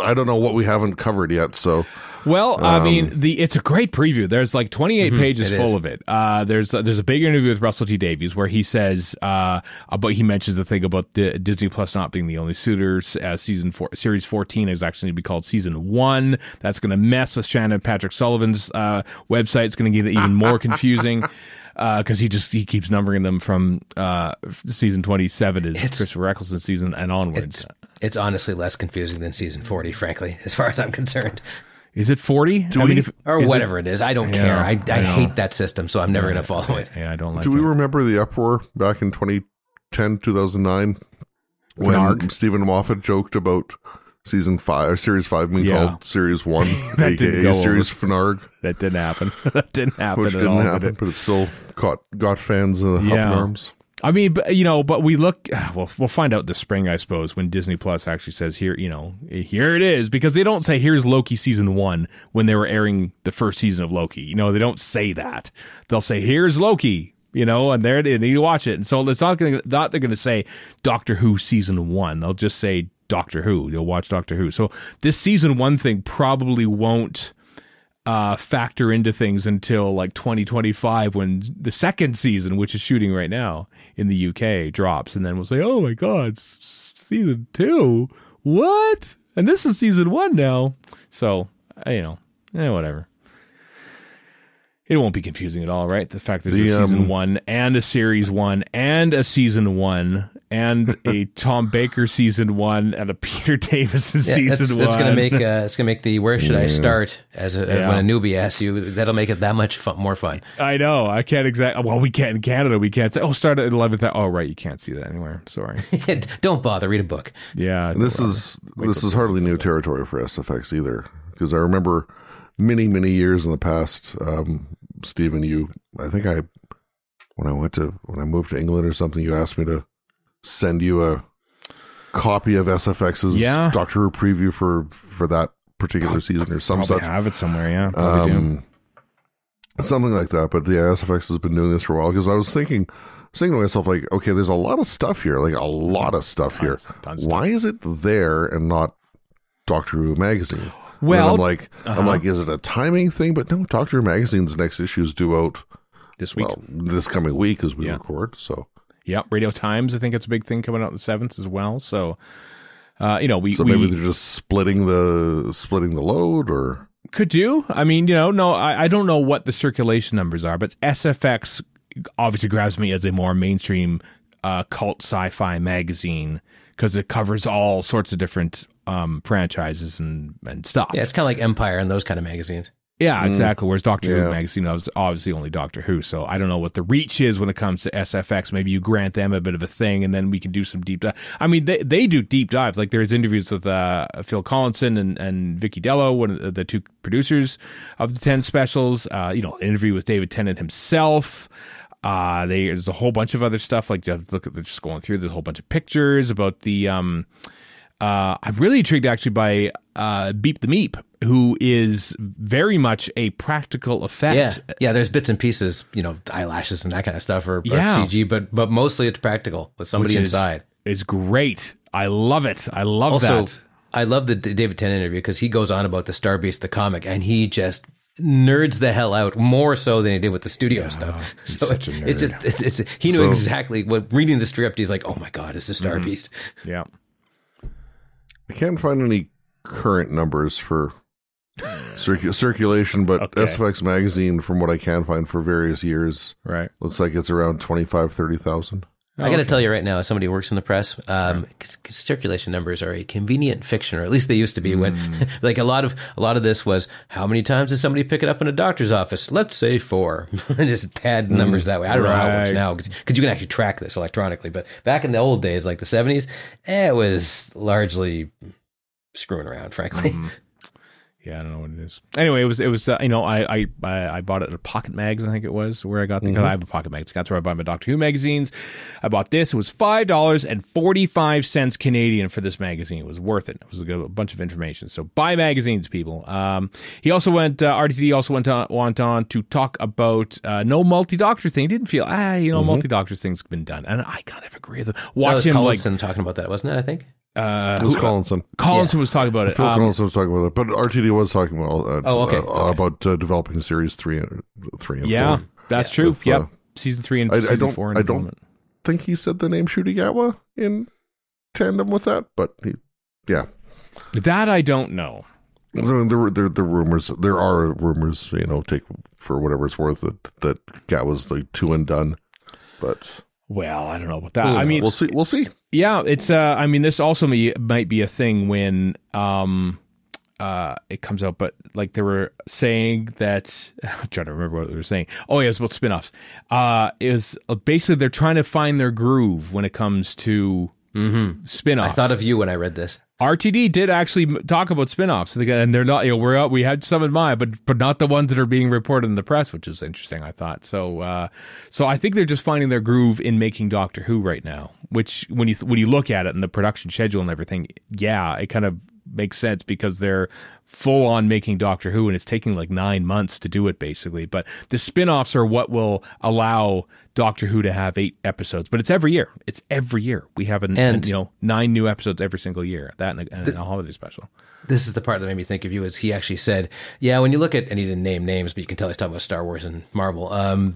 Speaker 3: I don't know what we haven't covered yet, so...
Speaker 1: Well, I mean, it's a great preview. There's like 28 pages full of it. There's a big interview with Russell T Davies where he says, he mentions the thing about Disney Plus not being the only suitors. Series 14 is actually going to be called Season 1. That's going to mess with Shannon Patrick Sullivan's website. It's going to get it even more confusing. Because he keeps numbering them from season 27 is Christopher Eccleston's season and onwards.
Speaker 2: It's honestly less confusing than season 40, frankly, as far as I'm concerned.
Speaker 1: Is it 40?
Speaker 2: Whatever it is. I don't care. I hate that system, so I'm never going to follow it.
Speaker 1: Yeah, I don't like it.
Speaker 3: Do we remember the uproar back in 2010, 2009 when Stephen Moffat joked about Season 5 or Series 5 being called Series 1, aka Series Fnarg?
Speaker 1: That didn't happen. That didn't happen.
Speaker 3: Which didn't happen, but it still got fans up in arms.
Speaker 1: I mean, but we look. We'll find out this spring, I suppose, when Disney Plus actually says here it is, because they don't say here's Loki season 1 when they were airing the first season of Loki. They don't say that. They'll say here's Loki, and there it is. And you watch it, and so it's not they're going to say Doctor Who season 1. They'll just say Doctor Who. You'll watch Doctor Who. So this season 1 thing probably won't factor into things until like 2025 when the second season, which is shooting right now in the UK, drops, and then we'll say, oh my god, season 2, what? And this is season 1 now. So whatever. It won't be confusing at all, right? The fact that there's a season 1 and a series 1 and a season 1 and a Tom Baker season 1 and a Peter Davison season 1.
Speaker 2: That's gonna make the where should I start when a newbie asks you. That'll make it that much more fun.
Speaker 1: I know. I can't exactly. Well, we can't in Canada. We can't say start at 11th. Oh, right. You can't see that anywhere. Sorry.
Speaker 2: Don't bother. Read a book.
Speaker 1: Yeah.
Speaker 3: And this is hardly new territory for SFX either, because I remember many years in the past, Stephen, when I moved to England or something, you asked me to send you a copy of SFX's Doctor Who preview for that particular season or some such.
Speaker 1: I have it somewhere, yeah.
Speaker 3: Something like that. But SFX has been doing this for a while, because I was thinking to myself, like, okay, there's a lot of stuff here, Tons Why is it there and not Doctor Who magazine?
Speaker 1: Well,
Speaker 3: I'm like, is it a timing thing? But no, Doctor Who magazine's next issue is due out
Speaker 1: this week.
Speaker 3: Well, this coming week as we record. So,
Speaker 1: Radio Times. I think it's a big thing coming out the 7th as well. So,
Speaker 3: maybe they're just splitting the load, or
Speaker 1: could do. I mean, no, I don't know what the circulation numbers are, but SFX obviously grabs me as a more mainstream cult sci-fi magazine because it covers all sorts of different franchises and stuff.
Speaker 2: Yeah, it's kind of like Empire and those kind of magazines.
Speaker 1: Yeah, exactly. Whereas Doctor Who magazine was obviously only Doctor Who, so I don't know what the reach is when it comes to SFX. Maybe you grant them a bit of a thing, and then we can do some deep dive. I mean, they do deep dives. Like there's interviews with Phil Collinson and Vicky Dello, one of the two producers of the 10 specials. Interview with David Tennant himself. There's a whole bunch of other stuff. Like look at just going through. There's a whole bunch of pictures about the. I'm really intrigued actually by Beep the Meep, who is very much a practical effect.
Speaker 2: Yeah. There's bits and pieces, eyelashes and that kind of stuff, or CG, but mostly it's practical with somebody inside.
Speaker 1: It's great. I love it. I love
Speaker 2: also,
Speaker 1: that.
Speaker 2: I love the David Tennant interview because he goes on about the Star Beast, the comic, and he just nerds the hell out more so than he did with the studio stuff. So
Speaker 1: such a nerd.
Speaker 2: He knew exactly what reading the script. He's like, oh my god, it's the Star Beast.
Speaker 1: Yeah.
Speaker 3: I can't find any current numbers for circulation, but SFX magazine, from what I can find for various years,
Speaker 1: right,
Speaker 3: looks like it's around 25,000-30,000.
Speaker 2: I got to tell you right now, as somebody who works in the press, circulation numbers are a convenient fiction, or at least they used to be. When like a lot of this was, how many times did somebody pick it up in a doctor's office? Let's say 4. Just pad numbers that way. I don't know how it works now because you can actually track this electronically. But back in the old days, like the 70s, it was largely screwing around, frankly.
Speaker 1: Yeah, I don't know what it is. Anyway, it was I bought it at a Pocket Mags, I think it was, where I got because I have a Pocket Mags. That's where I buy my Doctor Who magazines. I bought this. It was $5.45 Canadian for this magazine. It was worth it. It was a bunch of information. So buy magazines, people. He also went. RTD also went on to talk about no multi-doctor thing. He didn't feel multi-doctor thing's been done, and I kind of agree with him.
Speaker 2: Watch him Collinson talking about that, wasn't it? I think.
Speaker 3: It was Collinson.
Speaker 1: Collinson was talking about it.
Speaker 3: Phil Collinson was talking about it, but RTD was talking about about developing series 3 and 4.
Speaker 1: Yeah, that's true. Yep, season 3 and season 4.
Speaker 3: I don't think he said the name Shudigatwa in tandem with that, but
Speaker 1: that I don't know.
Speaker 3: So there rumors. There are rumors. Take for whatever it's worth that Gatwa's like 2 and done, but.
Speaker 1: Well, I don't know about that. I mean,
Speaker 3: we'll see.
Speaker 1: Yeah, it's. I mean, this also might be a thing when it comes out. But like they were saying that, I'm trying to remember what they were saying. Oh, yeah, it's about spinoffs. Is basically they're trying to find their groove when it comes to spinoffs.
Speaker 2: I thought of you when I read this.
Speaker 1: RTD did actually talk about spinoffs, and they're not. We had some in mind, but not the ones that are being reported in the press, which is interesting. I thought so. So I think they're just finding their groove in making Doctor Who right now. Which, when you look at it and the production schedule and everything, yeah, it kind of makes sense because they're full on making Doctor Who, and it's taking like 9 months to do it, basically. But the spinoffs are what will allow Doctor Who to have 8 episodes, but it's every year. It's every year. We have 9 new episodes every single year. That and a holiday special.
Speaker 2: This is the part that made me think of you. Is he actually said, "Yeah, when you look at," and he didn't name names, but you can tell he's talking about Star Wars and Marvel.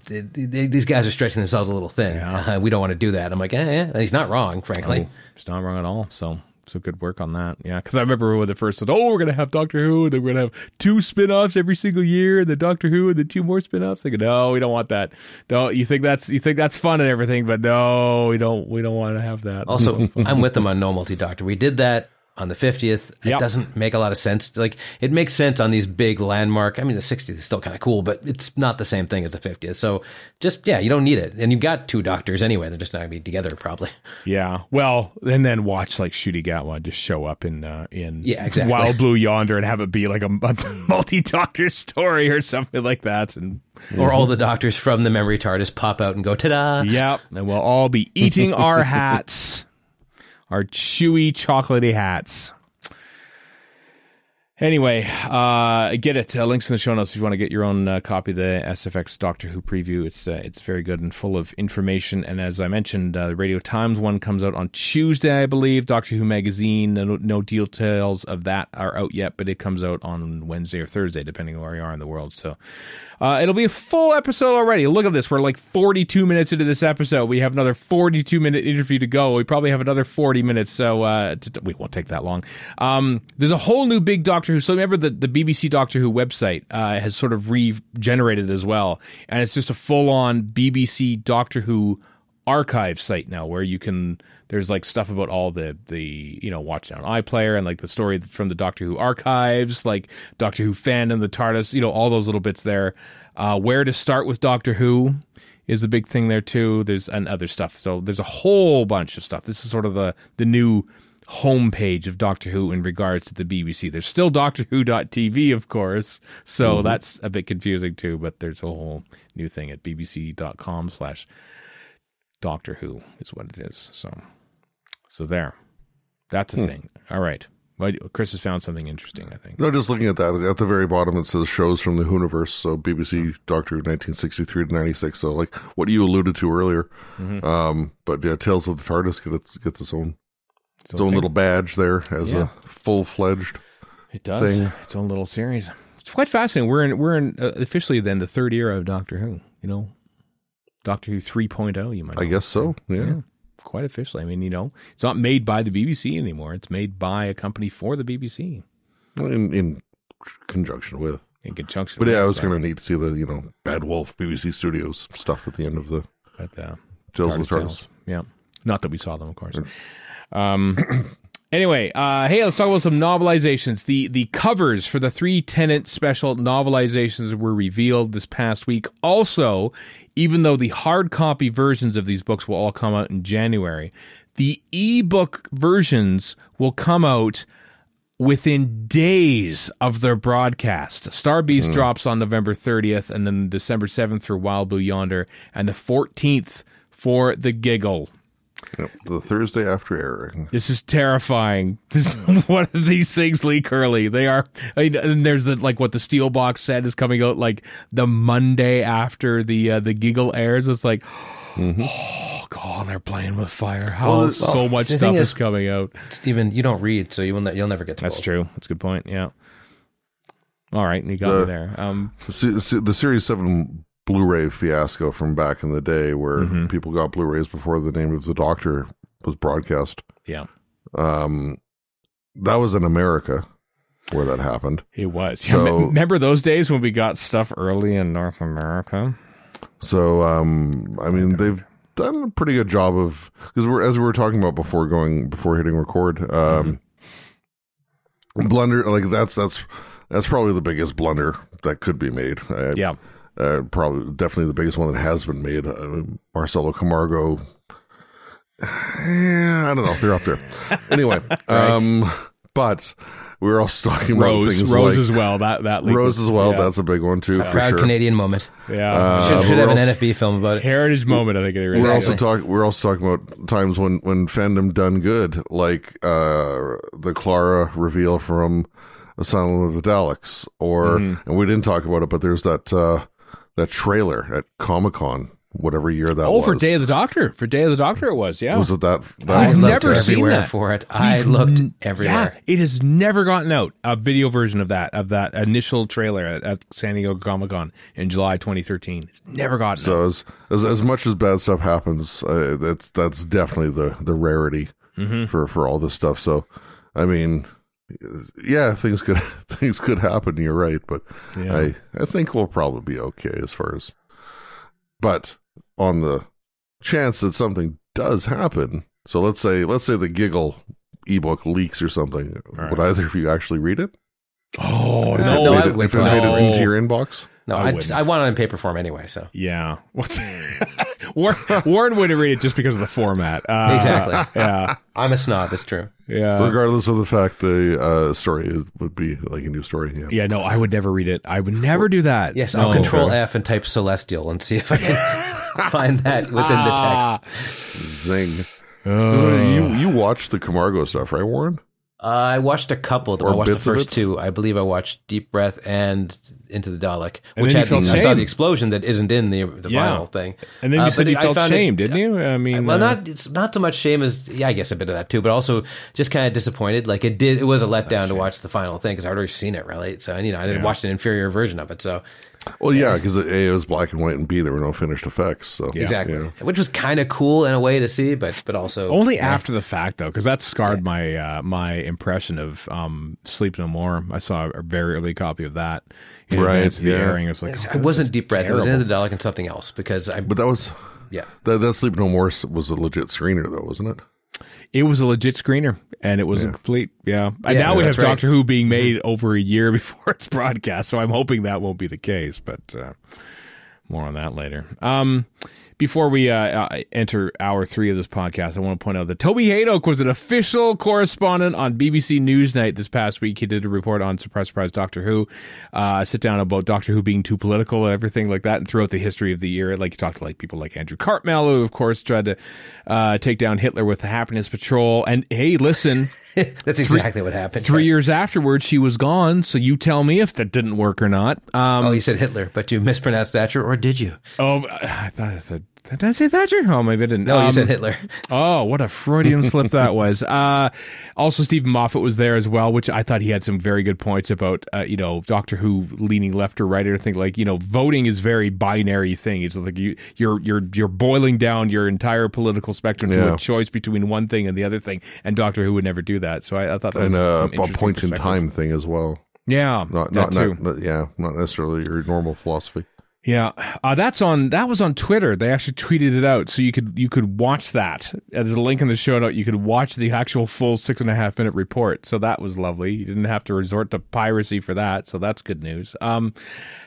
Speaker 2: These guys are stretching themselves a little thin. Yeah. We don't want to do that. I'm like, he's not wrong, frankly.
Speaker 1: No, he's not wrong at all. So good work on that. Yeah, because I remember when they first said, we're going to have Doctor Who, and then we're going to have 2 spin-offs every single year, and the Doctor Who, and then 2 more spin-offs. They go, no, we don't want that. No, you think that's fun and everything, but no, we don't want to have that.
Speaker 2: Also, I'm with them on No Multi-Doctor. We did that on the 50th. It doesn't make a lot of sense. Like, it makes sense on these big landmark. I mean, the 60th is still kind of cool, but it's not the same thing as the 50th. So just, you don't need it. And you've got 2 doctors anyway. They're just not going to be together probably.
Speaker 1: Yeah. Well, and then watch like Shudigatwa just show up in
Speaker 2: exactly.
Speaker 1: Wild Blue Yonder and have it be like a multi-doctor story or something like that.
Speaker 2: Or all the doctors from the memory TARDIS pop out and go, ta-da.
Speaker 1: Yep. And we'll all be eating our hats. Our chewy, chocolatey hats. Anyway, get it. Links in the show notes if you want to get your own copy of the SFX Doctor Who preview. It's very good and full of information. And as I mentioned, the Radio Times one comes out on Tuesday, I believe. Doctor Who magazine. No details of that are out yet, but it comes out on Wednesday or Thursday, depending on where you are in the world. So it'll be a full episode already. Look at this. We're like 42 minutes into this episode. We have another 42-minute interview to go. We probably have another 40 minutes, so we won't take that long. There's a whole new big Doctor Who. So remember the BBC Doctor Who website has sort of regenerated as well. And it's just a full-on BBC Doctor Who archive site now where there's like stuff about all the Watchdown iPlayer and like the story from the Doctor Who archives, like Doctor Who fandom, the TARDIS, all those little bits there. Where to start with Doctor Who is a big thing there too. There's other stuff. So there's a whole bunch of stuff. This is sort of the new homepage of Doctor Who in regards to the BBC. There's still DoctorWho.tv, of course. So that's a bit confusing too, but there's a whole new thing at bbc.com/Doctor Who is what it is. So there. That's a thing. All right. Well, Chris has found something interesting, I think.
Speaker 3: No, just looking at that, at the very bottom it says shows from the Whoniverse, so BBC Doctor Who 1963 to 96, so like what you alluded to earlier. But yeah, Tales of the TARDIS gets its own little badge there as a full-fledged thing.
Speaker 1: Its own little series. It's quite fascinating. We're in officially then the 3rd era of Doctor Who, Doctor Who 3.0, you might know.
Speaker 3: I guess so, yeah.
Speaker 1: Quite officially. I mean, it's not made by the BBC anymore. It's made by a company for the BBC.
Speaker 3: Well, in conjunction with.
Speaker 1: But
Speaker 3: yeah, I was kind of neat to see the, Bad Wolf BBC Studios stuff at the end of the Tales of the TARDIS.
Speaker 1: Yeah. Not that we saw them, of course. Anyway, hey, let's talk about some novelizations. The covers for the 3 Tennant special novelizations were revealed this past week. Also, even though the hard copy versions of these books will all come out in January, the ebook versions will come out within days of their broadcast. Star Beast drops on November 30th, and then December 7th for Wild Blue Yonder, and the 14th for The Giggle.
Speaker 3: Yep, the Thursday after airing.
Speaker 1: This is terrifying. One of these things leak early. They are, and there's the what the Steelbox set is coming out the Monday after the Giggle airs. It's oh God, they're playing with fire. So much stuff is coming out.
Speaker 2: Steven, you don't read, so you'll never get to.
Speaker 1: That's true. That's a good point. Yeah. All right, you got me there.
Speaker 3: The Series 7 Blu-ray fiasco from back in the day where people got Blu-rays before the name of the Doctor was broadcast.
Speaker 1: Yeah.
Speaker 3: That was in America where that happened.
Speaker 1: It was. So, remember those days when we got stuff early in North America?
Speaker 3: So, they've done a pretty good job of, because as we were talking about before hitting record, blunder, that's probably the biggest blunder that could be made. Definitely the biggest one that has been made. Marcelo Camargo. I don't know. They're up there. Anyway, but we were also talking about things
Speaker 1: Rose as well. That
Speaker 3: Rose as well. Yeah. That's a big one too.
Speaker 2: Proud
Speaker 3: sure.
Speaker 2: Canadian moment.
Speaker 1: Yeah,
Speaker 2: should have an NFB film about it.
Speaker 1: Heritage moment. I think it is.
Speaker 3: We're also talking about times when fandom done good, like the Clara reveal from Asylum of the Daleks, and we didn't talk about it, but there's that trailer at Comic-Con, whatever year that was.
Speaker 1: For Day of the Doctor. For Day of the Doctor it was, yeah.
Speaker 3: Was it that?
Speaker 1: I've never seen that.
Speaker 2: For it. I looked everywhere.
Speaker 1: Yeah, it has never gotten out, a video version of that initial trailer at San Diego Comic-Con in July 2013. It's never gotten out.
Speaker 3: So as much as bad stuff happens, that's definitely the rarity for all this stuff. So, I mean, yeah, things could happen. You're right, but I think we'll probably be okay as far as. But on the chance that something does happen, so let's say the Giggle ebook leaks or something, would either of you actually read it?
Speaker 1: Oh
Speaker 3: if it made it into your inbox.
Speaker 2: No, I want it in paper form anyway. So
Speaker 1: yeah, Warren wouldn't read it just because of the format.
Speaker 2: Exactly.
Speaker 1: Yeah,
Speaker 2: I'm a snob. It's true.
Speaker 1: Yeah.
Speaker 3: Regardless of the fact the story would be like a new story. Yeah.
Speaker 1: Yeah. No, I would never read it. I would never do that.
Speaker 2: Yes, I'll Control F and type Celestial and see if I can find that within the text.
Speaker 3: Zing. You watched the Camargo stuff, right, Warren?
Speaker 2: I watched a couple of them. I watched the first two. I believe I watched Deep Breath and Into the Dalek, which I saw the explosion that isn't in the vinyl thing.
Speaker 1: And then you said you felt shame, didn't you? I mean,
Speaker 2: well, it's not so much shame as I guess a bit of that too, but also just kind of disappointed. Like it was a letdown to watch the final thing because I'd already seen it, right? So I didn't watch an inferior version of it. So.
Speaker 3: Well, yeah, because A, it was black and white, and B, there were no finished effects. So
Speaker 2: exactly, which was kind of cool in a way to see, but also
Speaker 1: only after the fact though, because that scarred my my impression of Sleep No More. I saw a very early copy of that.
Speaker 3: Right,
Speaker 1: the airing. It was like
Speaker 2: it wasn't Deep Breath. It was Into the Dalek and something else because
Speaker 3: But that was that Sleep No More was a legit screener though, wasn't it?
Speaker 1: It was a legit screener, and it was a complete, And now we have Doctor Who being made over a year before it's broadcast, so I'm hoping that won't be the case, but more on that later. Before we enter hour 3 of this podcast, I want to point out that Toby Hadoke was an official correspondent on BBC Newsnight this past week. He did a report on Surprise, Surprise, Doctor Who, sit down about Doctor Who being too political and everything like that, and throughout the history of the era. Like, he talked to people like Andrew Cartmel, who, of course, tried to take down Hitler with the Happiness Patrol. And, hey, listen...
Speaker 2: That's exactly what happened.
Speaker 1: 3 years afterwards, she was gone, so you tell me if that didn't work or not.
Speaker 2: You said Hitler, but you mispronounced Thatcher, or did you?
Speaker 1: Oh, I thought I said... Did I say Thatcher? Oh, maybe I didn't.
Speaker 2: No, you said Hitler.
Speaker 1: Oh, what a Freudian slip that was. Also, Stephen Moffat was there as well, which I thought he had some very good points about, Doctor Who leaning left or right or anything. Like, voting is a very binary thing. It's like you're boiling down your entire political spectrum to a choice between one thing and the other thing, and Doctor Who would never do that. So I thought that was
Speaker 3: a point in time thing as well.
Speaker 1: Yeah,
Speaker 3: not necessarily your normal philosophy.
Speaker 1: Yeah, that was on Twitter. They actually tweeted it out, so you could watch that. There's a link in the show note. You could watch the actual full 6.5 minute report. So that was lovely. You didn't have to resort to piracy for that. So that's good news.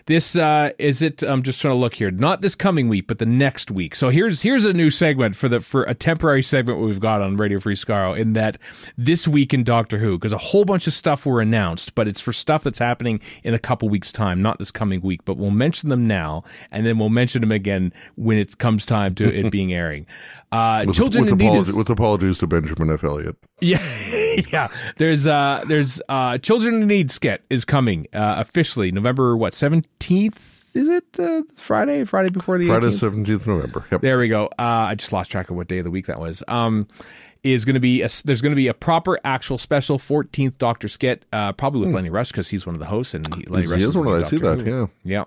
Speaker 1: This is it. I'm just trying to look here. Not this coming week, but the next week. So here's a new segment for a temporary segment we've got on Radio Free Skaro. In that this week in Doctor Who, because a whole bunch of stuff were announced, but it's for stuff that's happening in a couple weeks' time, not this coming week. But we'll mention them now. And then we'll mention them again when it comes time to it being airing. Children in Need
Speaker 3: with apologies to Benjamin F. Elliott.
Speaker 1: Yeah, yeah. There's Children in Need skit is coming officially November 17th. Is it Friday before the 18th?
Speaker 3: Friday 17th November. Yep.
Speaker 1: There we go. I just lost track of what day of the week that was. There's going to be a proper actual special 14th Doctor skit, probably with Lenny Rush because he's one of the hosts, and Lenny Rush is one of the I see that. Who. Yeah.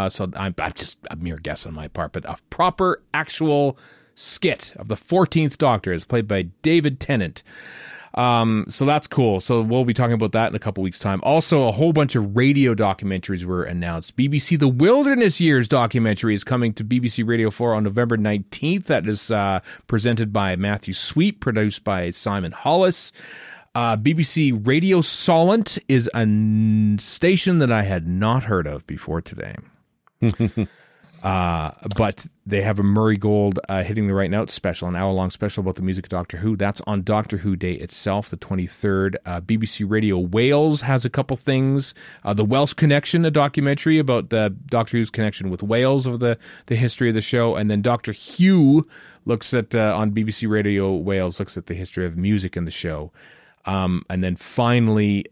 Speaker 1: So I'm just a mere guess on my part, but a proper actual skit of the 14th Doctor is played by David Tennant. So that's cool. So we'll be talking about that in a couple weeks' time. Also, a whole bunch of radio documentaries were announced. BBC The Wilderness Years documentary is coming to BBC Radio 4 on November 19th. That is presented by Matthew Sweet, produced by Simon Hollis. BBC Radio Solent is a station that I had not heard of before today. But they have a Murray Gold Hitting the Right Note special, an hour-long special about the music of Doctor Who. That's on Doctor Who Day itself, the 23rd. BBC Radio Wales has a couple things. The Welsh Connection, a documentary about the Doctor Who's connection with Wales, of the history of the show. And then Doctor Who looks at, on BBC Radio Wales, looks at the history of music in the show. And then finally,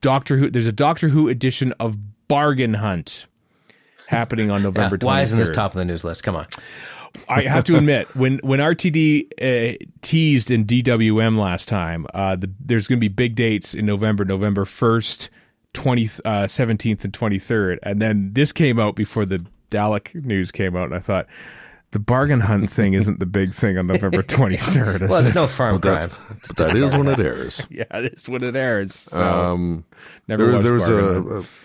Speaker 1: Doctor Who, there's a Doctor Who edition of Bargain Hunt happening on November 23rd.
Speaker 2: Why isn't this top of the news list? Come on.
Speaker 1: I have to admit, when RTD teased in DWM last time, there's going to be big dates in November 1st, 17th, and 23rd. And then this came out before the Dalek news came out, and I thought, the bargain hunt thing isn't the big thing on November 23rd.
Speaker 2: Well, it's no farm crime.
Speaker 3: That is when it airs.
Speaker 1: Yeah, it's when it airs. So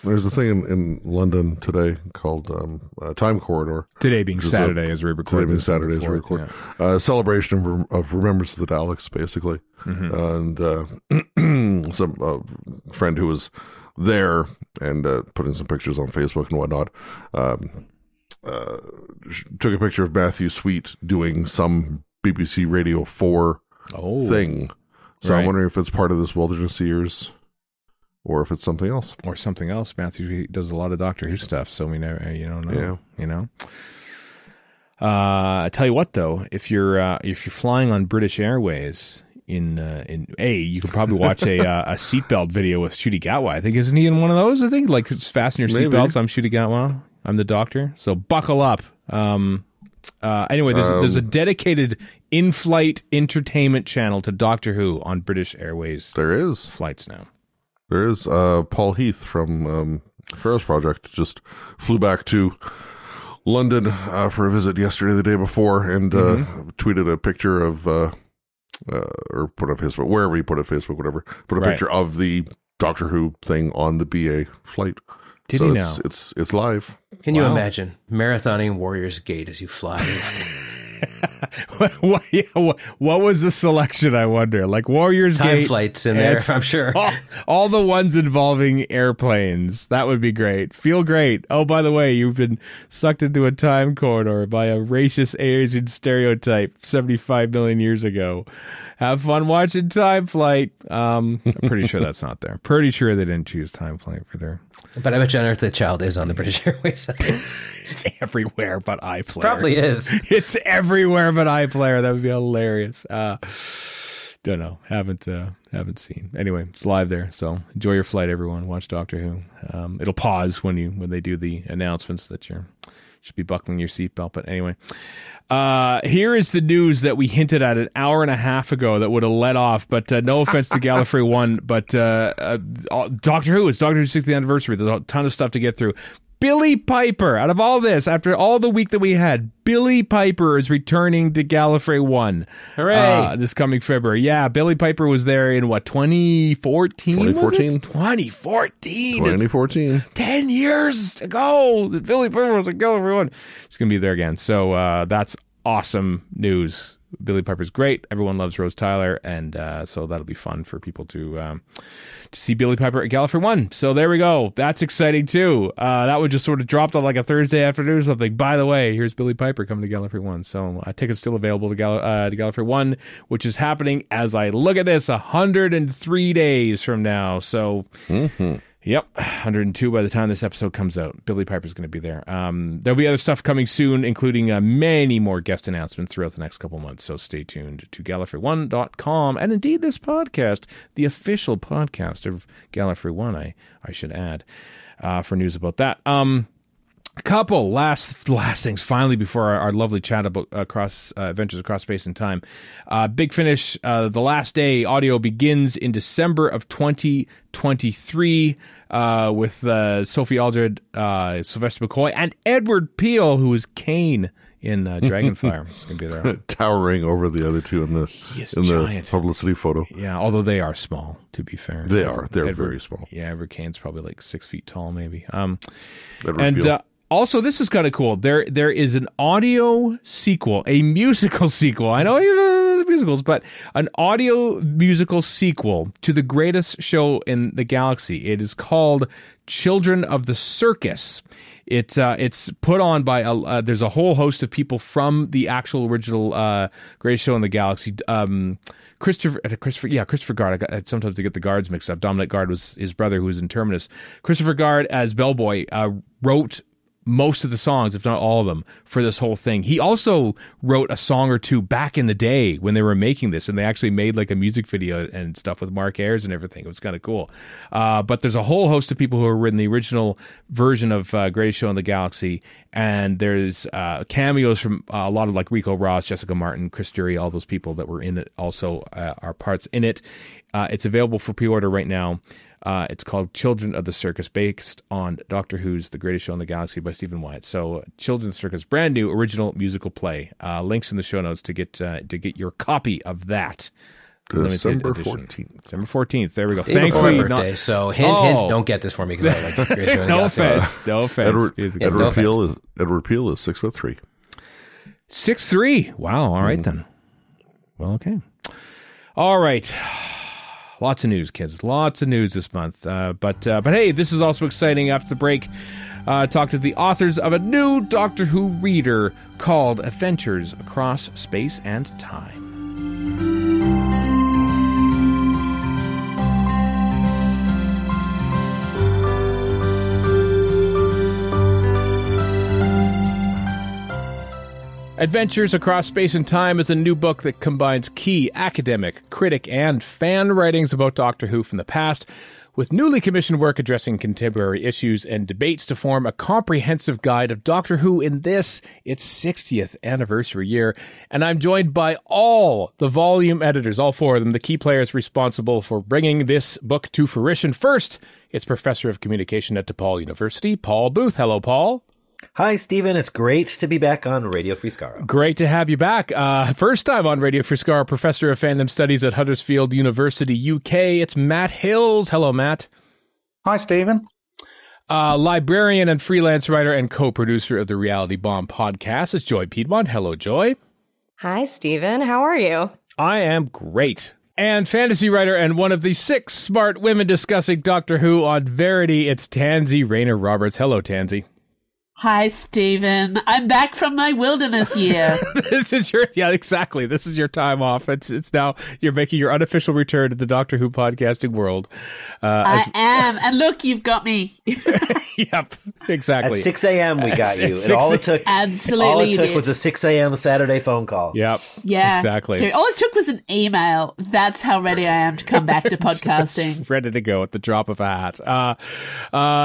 Speaker 3: there's a thing in London today called Time Corridor.
Speaker 1: Today being Saturday as we record.
Speaker 3: Today being Saturday as we record. Celebration of Remembrance of the Daleks, basically. Mm-hmm. And some friend who was there and putting some pictures on Facebook and whatnot, took a picture of Matthew Sweet doing some BBC Radio 4 thing. So right. I'm wondering if it's part of this Wilderness Years or if it's something else.
Speaker 1: Or something else. Matthew does a lot of Doctor Who stuff, so we never, don't know. Yeah. You know? I tell you what, though, if you're flying on British Airways, you could probably watch a seatbelt video with Ncuti Gatwa. I think, isn't he in one of those? I think, like, just fasten your seatbelts. I'm Ncuti Gatwa. I'm the Doctor. So buckle up. Anyway, there's a dedicated in-flight entertainment channel to Doctor Who on British Airways.
Speaker 3: There is
Speaker 1: flights now.
Speaker 3: There is. Paul Heath from Ferris Project just flew back to London for a visit yesterday, the day before, and tweeted a picture of or put on Facebook, wherever he put it, Facebook, whatever, put a picture of the Doctor Who thing on the BA flight.
Speaker 1: Did he now?
Speaker 3: It's live.
Speaker 2: Can you imagine marathoning Warriors Gate as you fly?
Speaker 1: What was the selection, I wonder? Like Warriors Gate.
Speaker 2: Time flights in there, I'm sure.
Speaker 1: All the ones involving airplanes. That would be great. Feel great. Oh, by the way, you've been sucked into a time corridor by a racist Asian stereotype 75 million years ago. Have fun watching Time Flight. I'm pretty sure that's not there. Pretty sure they didn't choose Time Flight for their...
Speaker 2: But I bet you Unearthly Child is on the British Airways site.
Speaker 1: It's everywhere but iPlayer.
Speaker 2: Probably is.
Speaker 1: It's everywhere but iPlayer. That would be hilarious. Don't know. Haven't seen. Anyway, it's live there. So enjoy your flight, everyone. Watch Doctor Who. It'll pause when they do the announcements that you should be buckling your seatbelt. But anyway, here is the news that we hinted at an hour and a half ago that would have let off. But no offense to Gallifrey One, but Doctor Who, it's Doctor Who's 60th anniversary. There's a ton of stuff to get through. Billie Piper, out of all this, after all the week that we had, Billie Piper is returning to Gallifrey One.
Speaker 2: Hooray!
Speaker 1: This coming February. Yeah, Billie Piper was there in, 2014?
Speaker 3: 2014.
Speaker 1: 2014. 10 years ago that Billie Piper was at Gallifrey One. She's going to be there again. So that's awesome news. Billie Piper's great. Everyone loves Rose Tyler, and so that'll be fun for people to see Billie Piper at Gallifrey One. So there we go. That's exciting too. That would just sort of dropped on like a Thursday afternoon or something. By the way, here's Billie Piper coming to Gallifrey One. So tickets still available to Gallifrey One, which is happening as I look at this 103 days from now. So. Mm-hmm. Yep, 102 by the time this episode comes out. Billie Piper's going to be there. There'll be other stuff coming soon, including many more guest announcements throughout the next couple months. So stay tuned to GallifreyOne.com. And indeed, this podcast, the official podcast of Gallifrey One, I should add, for news about that. A couple last things finally before our lovely chat about Adventures Across Space and Time. Big Finish, the last day audio begins in December of 2023 with Sophie Aldred, Sylvester McCoy, and Edward Peel, who is Kane in Dragonfire. It's going to be there.
Speaker 3: Towering over the other two in the publicity photo.
Speaker 1: Yeah, although they are small, to be fair.
Speaker 3: They're very small.
Speaker 1: Yeah, Edward Kane's probably like 6 feet tall, maybe.
Speaker 3: Edward Peel.
Speaker 1: Also, this is kind of cool. There is an audio sequel, a musical sequel. I know you have musicals, but an audio musical sequel to the greatest show in the galaxy. It is called Children of the Circus. It's put on by there's a whole host of people from the actual original greatest show in the galaxy. Christopher Guard. Sometimes I get the guards mixed up. Dominic Guard was his brother, who was in Terminus. Christopher Guard as Bellboy wrote most of the songs, if not all of them, for this whole thing. He also wrote a song or two back in the day when they were making this, and they actually made like a music video and stuff with Mark Ayers and everything. It was kind of cool. But there's a whole host of people who were in the original version of Greatest Show in the Galaxy, and there's cameos from a lot of like Rico Ross, Jessica Martin, Chris Jury, all those people that were in it also are parts in it. It's available for pre-order right now. It's called Children of the Circus, based on Doctor Who's The Greatest Show in the Galaxy by Stephen Wyatt. So, Children of the Circus, brand new original musical play. Links in the show notes to get your copy of that.
Speaker 3: December 14th.
Speaker 1: December 14th. There we go.
Speaker 2: Thankfully, my birthday. So hint, don't get this for me because I like Greatest Show in the Galaxy.
Speaker 1: No offense.
Speaker 3: Edward Peel is 6'3".
Speaker 1: 6'3". Wow. All right then. Well, okay. All right. Lots of news, kids. Lots of news this month. But hey, this is also exciting. After the break, talk to the authors of a new Doctor Who reader called Adventures Across Space and Time. Adventures Across Space and Time is a new book that combines key academic, critic, and fan writings about Doctor Who from the past with newly commissioned work addressing contemporary issues and debates to form a comprehensive guide of Doctor Who in its 60th anniversary year. And I'm joined by all the volume editors, all four of them, the key players responsible for bringing this book to fruition. First, it's Professor of Communication at DePaul University, Paul Booth. Hello, Paul.
Speaker 4: Hi, Stephen. It's great to be back on Radio Free Skaro.
Speaker 1: Great to have you back. First time on Radio Free Skaro, Professor of Fandom Studies at Huddersfield University, UK. It's Matt Hills. Hello, Matt.
Speaker 5: Hi, Stephen.
Speaker 1: Librarian and freelance writer and co-producer of the Reality Bomb podcast is Joy Piedmont. Hello, Joy.
Speaker 6: Hi, Stephen. How are you?
Speaker 1: I am great. And fantasy writer and one of the 6 smart women discussing Doctor Who on Verity, it's Tansy Rayner Roberts. Hello, Tansy.
Speaker 7: Hi, Stephen. I'm back from my wilderness year.
Speaker 1: This is exactly. This is your time off. It's now you're making your unofficial return to the Doctor Who podcasting world.
Speaker 7: I am. And look, you've got me.
Speaker 1: Yep, exactly.
Speaker 4: At 6 a.m. we got you. And all it took was a 6 a.m. Saturday phone call.
Speaker 1: Yep.
Speaker 7: Yeah.
Speaker 1: Exactly.
Speaker 7: So all it took was an email. That's how ready I am to come back to podcasting.
Speaker 1: Ready to go at the drop of a hat.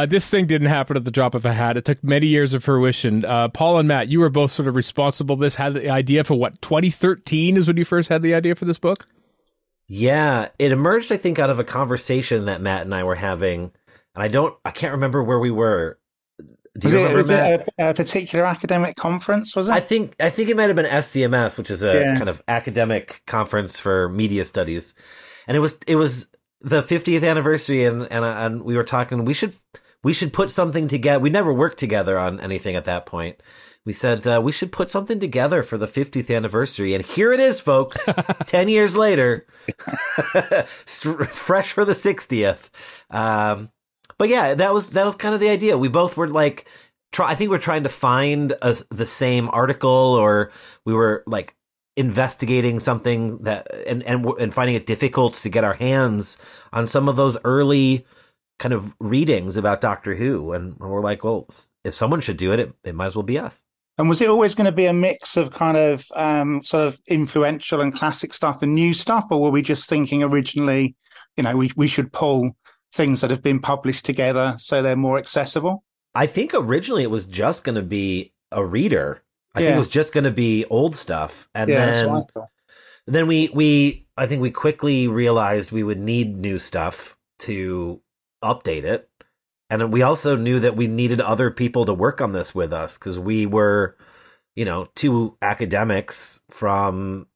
Speaker 1: This thing didn't happen at the drop of a hat. It took many years of fruition. Paul and Matt, you were both sort of responsible. This had the idea for 2013 is when you first had the idea for this book?
Speaker 4: Yeah, it emerged, I think, out of a conversation that Matt and I were having. And I can't remember where we were
Speaker 5: Was it a particular academic conference, was it?
Speaker 4: I think it might have been SCMS, which is a kind of academic conference for media studies. And it was the 50th anniversary, and we were talking, we should put something together. We never worked together on anything at that point. We said, we should put something together for the 50th anniversary. And here it is, folks, 10 years later, fresh for the 60th. But yeah, that was kind of the idea. We both were like, I think we're trying to find the same article, or we were like investigating something that, and finding it difficult to get our hands on some of those early kind of readings about Doctor Who. And we're like, well, if someone should do it, it might as well be us.
Speaker 5: And was it always going to be a mix of kind of sort of influential and classic stuff and new stuff? Or were we just thinking originally, we should pull things that have been published together so they're more accessible?
Speaker 4: I think originally it was just going to be a reader. I think it was just going to be old stuff. And then I think we quickly realized we would need new stuff to update it. And then we also knew that we needed other people to work on this with us, because we were, two academics from,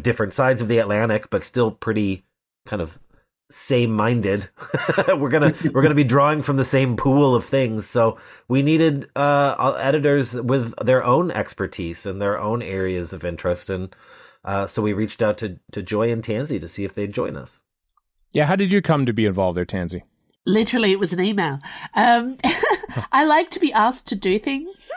Speaker 4: different sides of the Atlantic, but still pretty kind of same-minded. We're gonna be drawing from the same pool of things. So we needed editors with their own expertise and their own areas of interest. And so we reached out to Joy and Tansy to see if they'd join us.
Speaker 1: Yeah, how did you come to be involved there, Tansy?
Speaker 7: Literally, it was an email. I like to be asked to do things,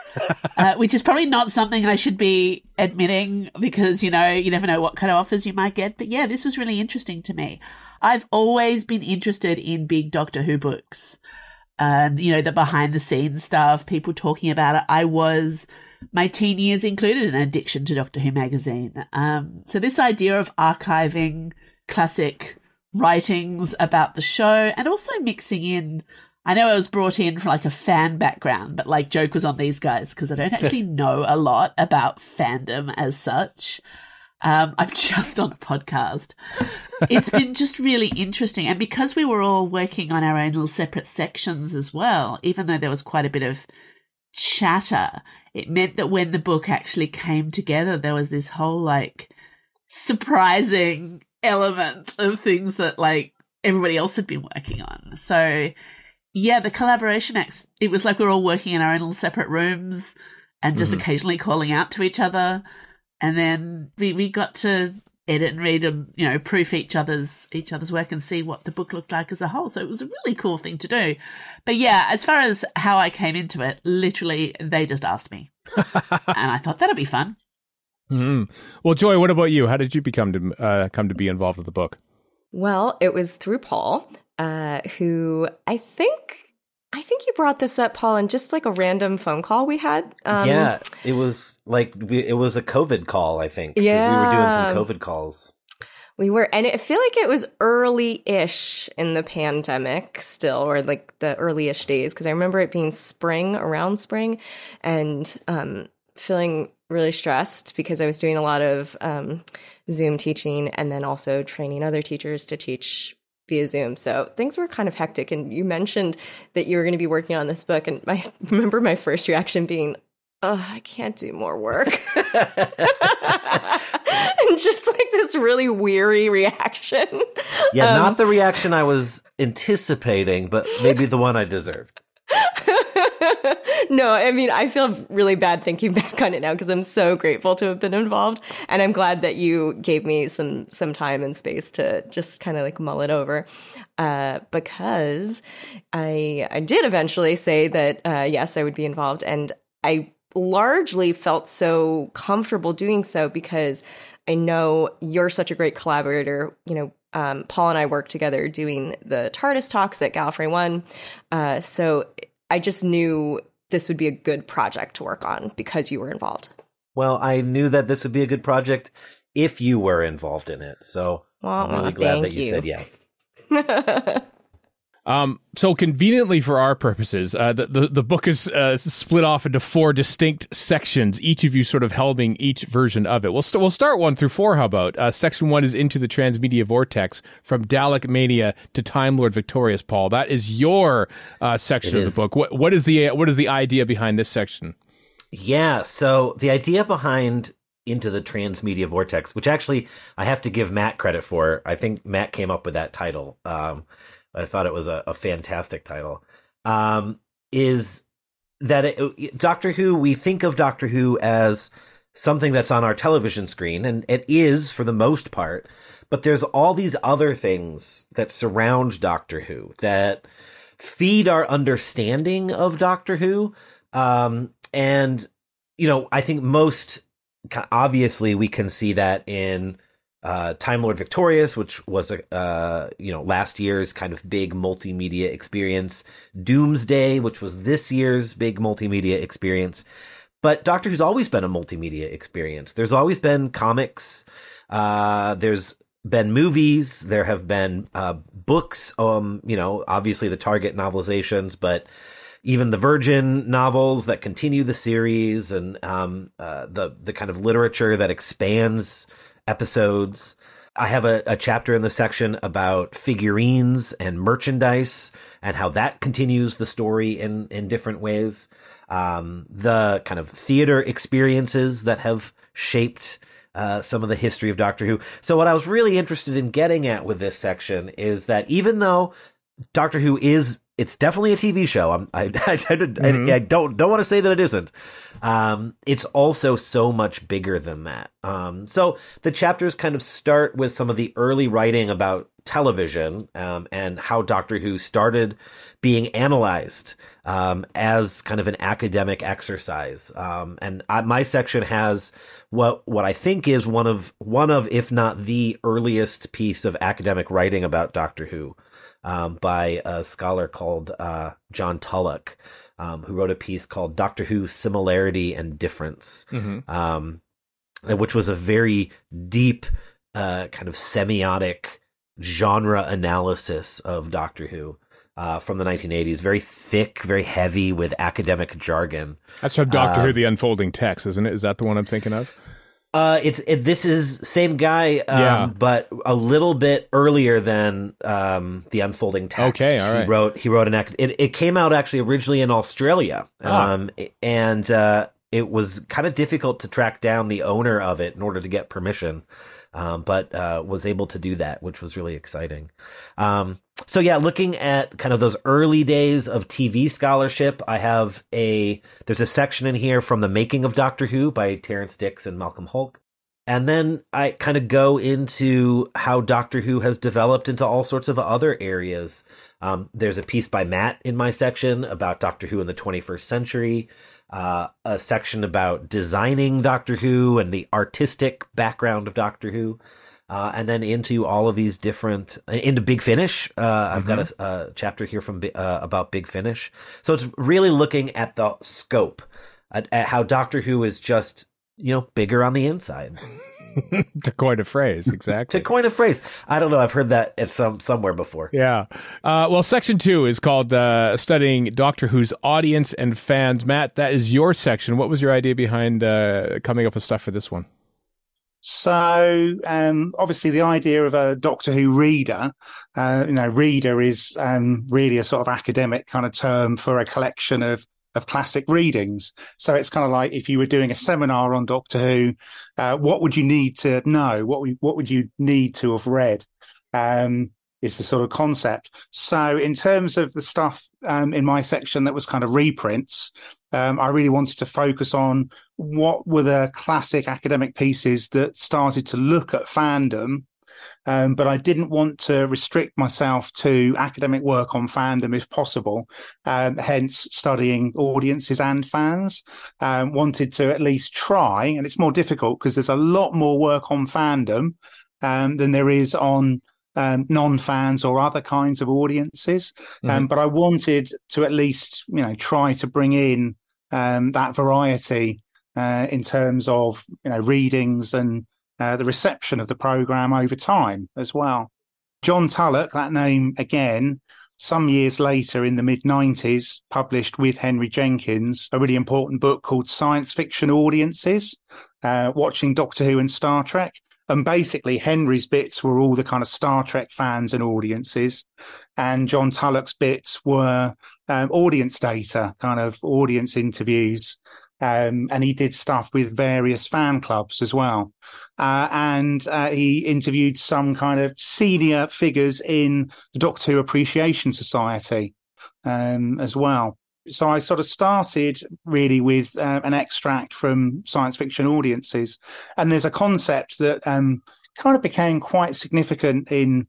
Speaker 7: which is probably not something I should be admitting, because, you never know what kind of offers you might get. But yeah, this was really interesting to me. I've always been interested in big Doctor Who books, the behind the scenes stuff, people talking about it. My teen years included an addiction to Doctor Who magazine. So this idea of archiving classic writings about the show, and also mixing in, I know I was brought in from like a fan background, but like joke was on these guys because I don't actually know a lot about fandom as such. I'm just on a podcast. It's been just really interesting. And because we were all working on our own little separate sections as well, even though there was quite a bit of chatter, it meant that when the book actually came together, there was this whole like surprising element of things that like everybody else had been working on. So yeah, the collaboration acts, it was like we were all working in our own little separate rooms and just occasionally calling out to each other. And then we got to edit and read and, proof each other's work and see what the book looked like as a whole. So it was a really cool thing to do. But yeah, as far as how I came into it, literally they just asked me. And I thought that'd be fun.
Speaker 1: Mm-hmm. Well, Joy, what about you? How did you come to be involved with the book?
Speaker 6: Well, it was through Paul, who I think you brought this up, Paul, in just like a random phone call we had.
Speaker 4: Yeah, it was like it was a COVID call, I think.
Speaker 6: Yeah,
Speaker 4: we were doing some COVID calls.
Speaker 6: We were, and I feel like it was early-ish in the pandemic still, or like the early-ish days, because I remember it being around spring, and feeling really stressed because I was doing a lot of Zoom teaching and then also training other teachers to teach via Zoom. So things were kind of hectic. And you mentioned that you were going to be working on this book. And I remember my first reaction being, oh, I can't do more work. And just like this really weary reaction.
Speaker 4: Yeah, not the reaction I was anticipating, but maybe the one I deserved.
Speaker 6: No, I mean, I feel really bad thinking back on it now because I'm so grateful to have been involved. And I'm glad that you gave me some time and space to just kind of like mull it over. Because I did eventually say that, yes, I would be involved. And I largely felt so comfortable doing so because I know you're such a great collaborator. Paul and I worked together doing the TARDIS talks at Gallifrey One. So I just knew this would be a good project to work on because you were involved.
Speaker 4: Well, I knew that this would be a good project if you were involved in it. So I'm really glad that you said yes.
Speaker 1: So conveniently for our purposes, the book is split off into 4 distinct sections, each of you sort of helming each version of it. We'll start 1 through 4, how about? Section 1 is Into the Transmedia Vortex, from Dalek Mania to Time Lord Victorious, Paul. That is your section of the book. What is the idea behind this section?
Speaker 4: Yeah, so the idea behind Into the Transmedia Vortex, which actually I have to give Matt credit for. I think Matt came up with that title. I thought it was a fantastic title, is that Doctor Who, we think of Doctor Who as something that's on our television screen, and it is for the most part, but there's all these other things that surround Doctor Who that feed our understanding of Doctor Who. And, I think most obviously we can see that in Time Lord Victorious, which was last year's kind of big multimedia experience. Doomsday, which was this year's big multimedia experience. But Doctor Who's always been a multimedia experience. There's always been comics. There's been movies. There have been books. Obviously the Target novelizations, but even the Virgin novels that continue the series, and the kind of literature that expands episodes. I have a chapter in the section about figurines and merchandise and how that continues the story in different ways. The kind of theater experiences that have shaped some of the history of Doctor Who. So what I was really interested in getting at with this section is that even though Doctor Who it's definitely a TV show. I don't want to say that it isn't. It's also so much bigger than that. So the chapters kind of start with some of the early writing about television, and how Doctor Who started being analyzed, as kind of an academic exercise. And my section has what I think is one of, if not the earliest piece of academic writing about Doctor Who. By a scholar called John Tulloch, who wrote a piece called Doctor Who Similarity and Difference, which was a very deep kind of semiotic genre analysis of Doctor Who from the 1980s. Very thick, very heavy with academic jargon.
Speaker 1: That's from Doctor Who, The Unfolding Text, isn't it? Is that the one I'm thinking of?
Speaker 4: This is same guy, but a little bit earlier than The Unfolding Text.
Speaker 1: Okay, all right.
Speaker 4: He wrote it came out actually originally in Australia, and it was kind of difficult to track down the owner of it in order to get permission, but was able to do that, which was really exciting. So yeah, looking at kind of those early days of TV scholarship, there's a section in here from The Making of Doctor Who by Terrence Dicks and Malcolm Hulke. And then I kind of go into how Doctor Who has developed into all sorts of other areas. There's a piece by Matt in my section about Doctor Who in the 21st century, a section about designing Doctor Who and the artistic background of Doctor Who. And then into all of these into Big Finish. I've got a chapter here about Big Finish. So it's really looking at the scope, at how Doctor Who is just, bigger on the inside.
Speaker 1: To coin a phrase, exactly.
Speaker 4: To coin a phrase. I don't know. I've heard that at somewhere before.
Speaker 1: Yeah. Well, section 2 is called Studying Doctor Who's Audience and Fans. Matt, that is your section. What was your idea behind coming up with stuff for this one?
Speaker 5: So, obviously the idea of a Doctor Who reader, reader is really a sort of academic kind of term for a collection of classic readings. So it's kind of like if you were doing a seminar on Doctor Who, what would you need to know? What would you need to have read? Is the sort of concept. So in terms of the stuff in my section that was kind of reprints, I really wanted to focus on what were the classic academic pieces that started to look at fandom, but I didn't want to restrict myself to academic work on fandom if possible, hence studying audiences and fans. Wanted to at least try, and it's more difficult because there's a lot more work on fandom than there is on non-fans or other kinds of audiences. But I wanted to at least, try to bring in that variety in terms of, readings and the reception of the program over time as well. John Tulloch, that name again, some years later, in the mid-90s, published with Henry Jenkins a really important book called Science Fiction Audiences, watching Doctor Who and Star Trek. And basically, Henry's bits were all the kind of Star Trek fans and audiences, and John Tulloch's bits were audience data, kind of audience interviews. And he did stuff with various fan clubs as well. And he interviewed some kind of senior figures in the Doctor Who Appreciation Society as well. So I sort of started really with an extract from Science Fiction Audiences. And there's a concept that kind of became quite significant in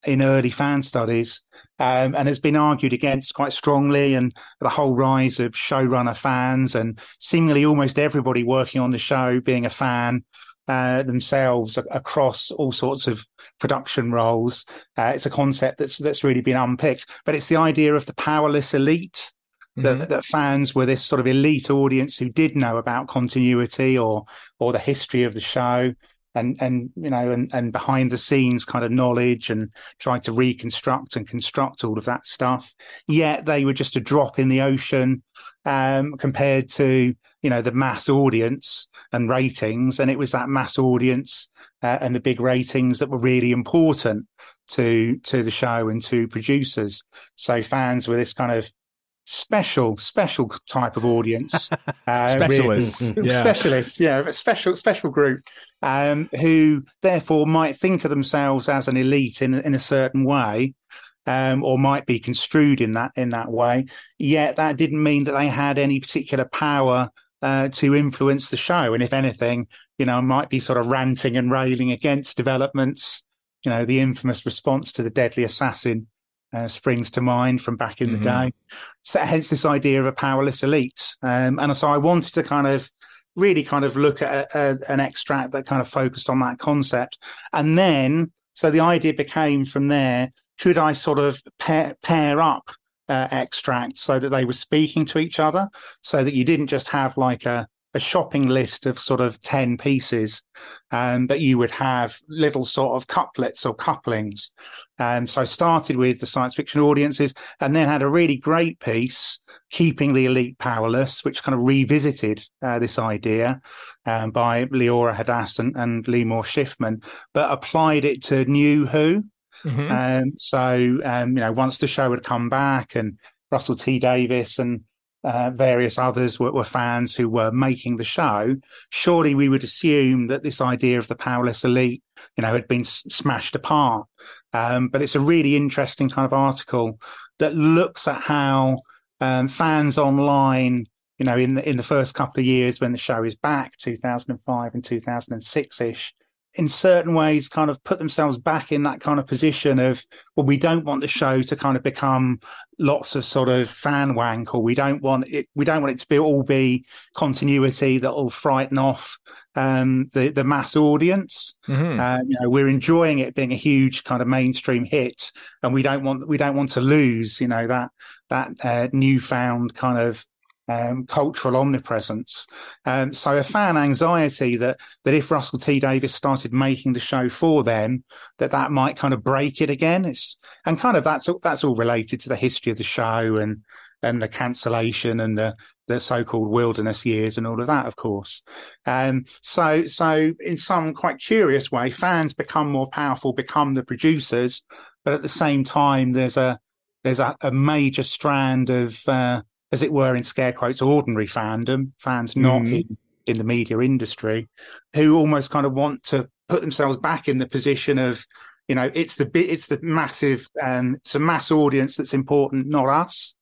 Speaker 5: early fan studies and has been argued against quite strongly, and the whole rise of showrunner fans and seemingly almost everybody working on the show being a fan themselves across all sorts of production roles. It's a concept that's really been unpicked, but it's the idea of the powerless elite. That fans were this sort of elite audience who did know about continuity or the history of the show, and you know, and behind the scenes kind of knowledge, and trying to reconstruct and construct all of that stuff. Yet they were just a drop in the ocean compared to, you know, the mass audience and ratings. And it was that mass audience and the big ratings that were really important to the show and to producers. So fans were this kind of special type of audience,
Speaker 1: specialists,
Speaker 5: really, specialists, a special group who therefore might think of themselves as an elite in a certain way, or might be construed in that way. Yet that didn't mean that they had any particular power to influence the show, and if anything, you know, might be sort of ranting and railing against developments. You know, the infamous response to the Deadly Assassin springs to mind from back in the day. So hence this idea of a powerless elite. And so I wanted to kind of really kind of look at an extract that kind of focused on that concept. And then, so the idea became from there, could I sort of pair up extracts so that they were speaking to each other, so that you didn't just have like a shopping list of sort of 10 pieces, but you would have little sort of couplets or couplings. So I started with the Science Fiction Audiences, and then had a really great piece, Keeping the Elite Powerless, which kind of revisited this idea by Leora Hadass and Lemore Schiffman, but applied it to New Who. So, you know, once the show had come back and Russell T Davies and various others were fans who were making the show, surely we would assume that this idea of the powerless elite, you know, had been smashed apart. But it's a really interesting kind of article that looks at how fans online, you know, in the first couple of years when the show is back, 2005 and 2006-ish, in certain ways kind of put themselves back in that kind of position of, well, we don't want the show to kind of become lots of sort of fan wank, or we don't want it to all be continuity that will frighten off the mass audience. You know, we're enjoying it being a huge kind of mainstream hit, and we don't want to lose, you know, that newfound kind of cultural omnipresence. So a fan anxiety that if Russell T Davies started making the show for them, that might kind of break it again. And kind of that's all related to the history of the show and the cancellation and the so-called wilderness years and all of that, of course. So in some quite curious way, fans become more powerful, become the producers, but at the same time, there's a major strand of as it were, in scare quotes, ordinary fandom, fans not in the media industry, who almost kind of want to put themselves back in the position of, you know, it's the massive, it's a mass audience that's important, not us.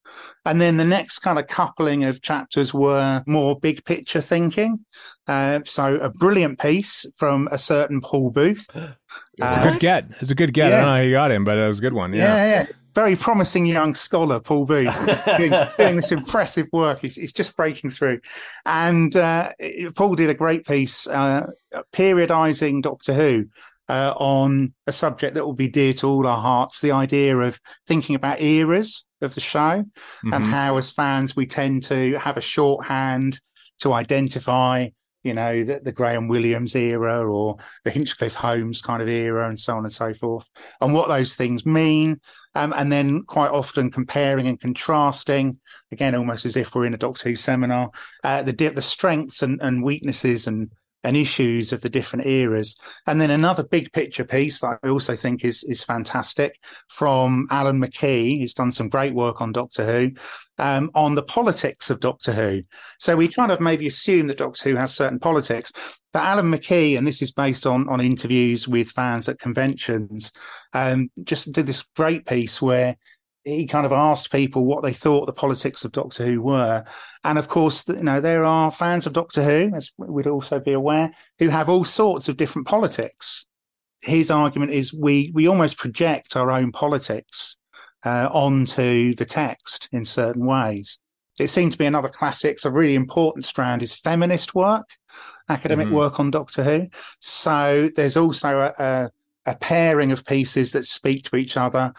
Speaker 5: And then the next kind of coupling of chapters were more big picture thinking. So a brilliant piece from a certain Paul Booth.
Speaker 1: It's a good get. It's a good get. Yeah. I don't know how you got him, but it was a good one.
Speaker 5: Yeah. Very promising young scholar, Paul Booth, doing this impressive work. He's just breaking through. And Paul did a great piece periodizing Doctor Who on a subject that will be dear to all our hearts, the idea of thinking about eras of the show and how, as fans, we tend to have a shorthand to identify, the Graham Williams era or the Hinchcliffe Holmes kind of era and so on and so forth, and what those things mean. And then quite often comparing and contrasting, again, almost as if we're in a Doctor Who seminar, the strengths and weaknesses and issues of the different eras. And then another big picture piece that I also think is fantastic from Alan McKee, who's done some great work on Doctor Who, on the politics of Doctor Who. So we kind of maybe assume that Doctor Who has certain politics, but Alan McKee, and this is based on interviews with fans at conventions, just did this great piece where he kind of asked people what they thought the politics of Doctor Who were. And of course, there are fans of Doctor Who, as we'd also be aware, who have all sorts of different politics. His argument is we almost project our own politics onto the text in certain ways. It seemed to be another classic. So a really important strand is feminist work, academic work on Doctor Who. So there's also a pairing of pieces that speak to each other,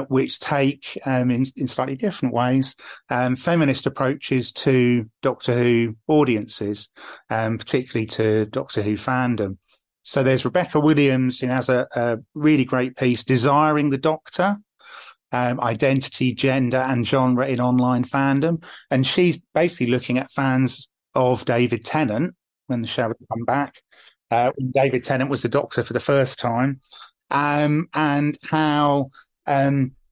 Speaker 5: which take, in slightly different ways, feminist approaches to Doctor Who audiences, particularly to Doctor Who fandom. So there's Rebecca Williams, who has a really great piece, Desiring the Doctor, Identity, Gender and Genre in Online Fandom. And she's basically looking at fans of David Tennant when the show had come back, when David Tennant was the Doctor for the first time, and how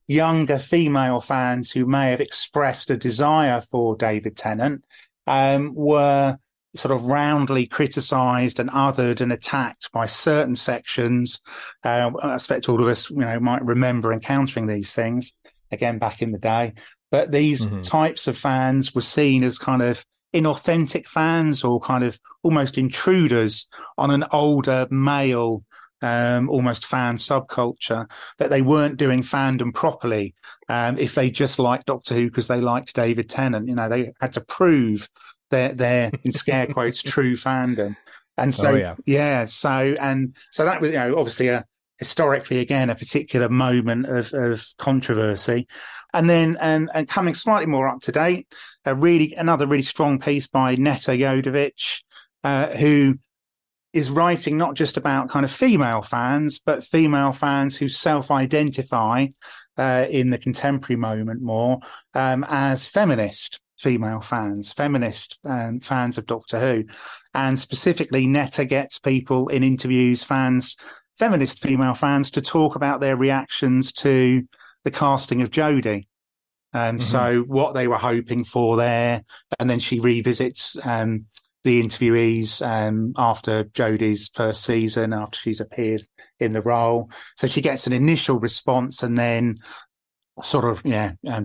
Speaker 5: younger female fans who may have expressed a desire for David Tennant were sort of roundly criticised and othered and attacked by certain sections. I expect all of us, might remember encountering these things again back in the day. But these types of fans were seen as kind of inauthentic fans or kind of almost intruders on an older male, almost fan subculture, that they weren't doing fandom properly if they just liked Doctor Who because they liked David Tennant. They had to prove their in scare quotes true fandom. And so so that was obviously historically again a particular moment of controversy. And then and coming slightly more up to date, another really strong piece by Netta Jodovich, who is writing not just about kind of female fans, but female fans who self-identify in the contemporary moment more as feminist female fans, feminist fans of Doctor Who. And specifically, Netta gets people in interviews, feminist female fans, to talk about their reactions to the casting of Jodie. So what they were hoping for there. And then she revisits the interviewees after Jodie's first season, after she's appeared in the role. So she gets an initial response and then sort of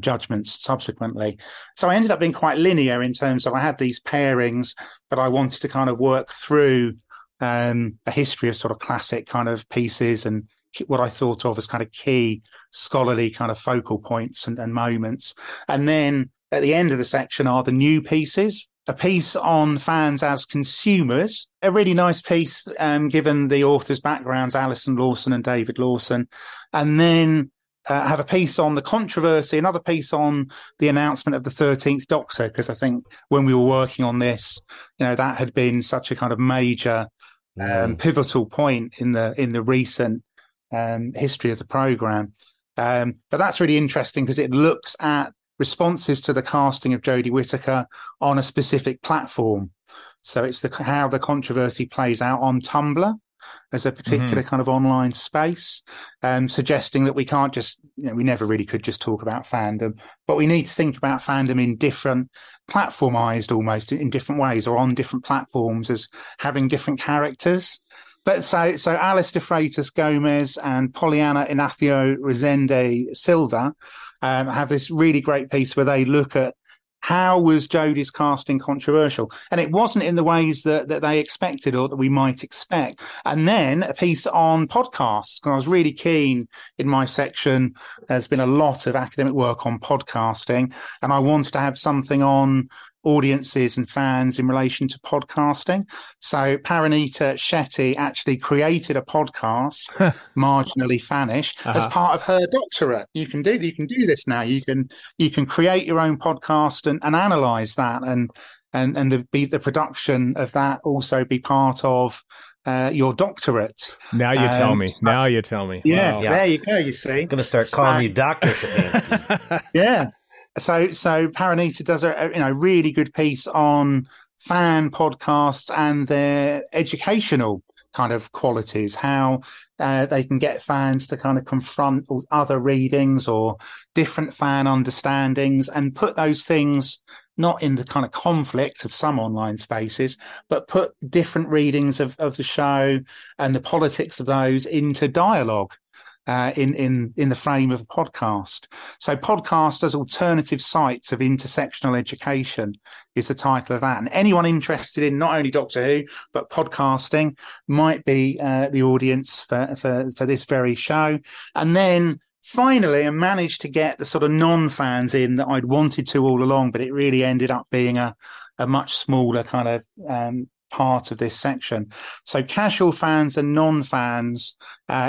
Speaker 5: judgments subsequently. So I ended up being quite linear in terms of I had these pairings, but I wanted to kind of work through a history of sort of classic kind of pieces and what I thought of as kind of key scholarly kind of focal points and moments. And then at the end of the section are the new pieces. A piece on fans as consumers, a really nice piece given the authors' backgrounds, Alison Lawson and David Lawson. And then have a piece on the controversy, another piece on the announcement of the 13th Doctor, because I think when we were working on this, that had been such a kind of major pivotal point in the recent history of the programme. But that's really interesting because it looks at responses to the casting of Jodie Whittaker on a specific platform. So it's how the controversy plays out on Tumblr as a particular kind of online space, suggesting that we can't just, we never really could just talk about fandom, but we need to think about fandom in different, platformized almost in different ways or on different platforms as having different characters. But so Alice de Freitas Gomez and Pollyanna Inacio Resende Silva have this really great piece where they look at how was Jodie's casting controversial? And it wasn't in the ways that they expected or that we might expect. And then a piece on podcasts. I was really keen in my section. There's been a lot of academic work on podcasting, and I wanted to have something on audiences and fans in relation to podcasting. So Paranita Shetty actually created a podcast, Marginally Fanish, as part of her doctorate. You can do this now. You can create your own podcast and analyze that, and the production of that also be part of your doctorate.
Speaker 1: Now you tell me. Now you tell me.
Speaker 5: Yeah,
Speaker 1: Wow.
Speaker 5: there you go. You see,
Speaker 4: I'm going to start calling you Dr. Shapansky.
Speaker 5: Yeah. So Paranita does a really good piece on fan podcasts and their educational kind of qualities, how they can get fans to kind of confront other readings or different fan understandings and put those things not in the kind of conflict of some online spaces, but put different readings of the show and the politics of those into dialogue. In the frame of a podcast. So podcast as alternative sites of intersectional education is the title of that. And anyone interested in not only Doctor Who, but podcasting might be the audience for this very show. And then finally, I managed to get the sort of non-fans in that I'd wanted to all along, but it really ended up being a much smaller kind of part of this section. So casual fans and non-fans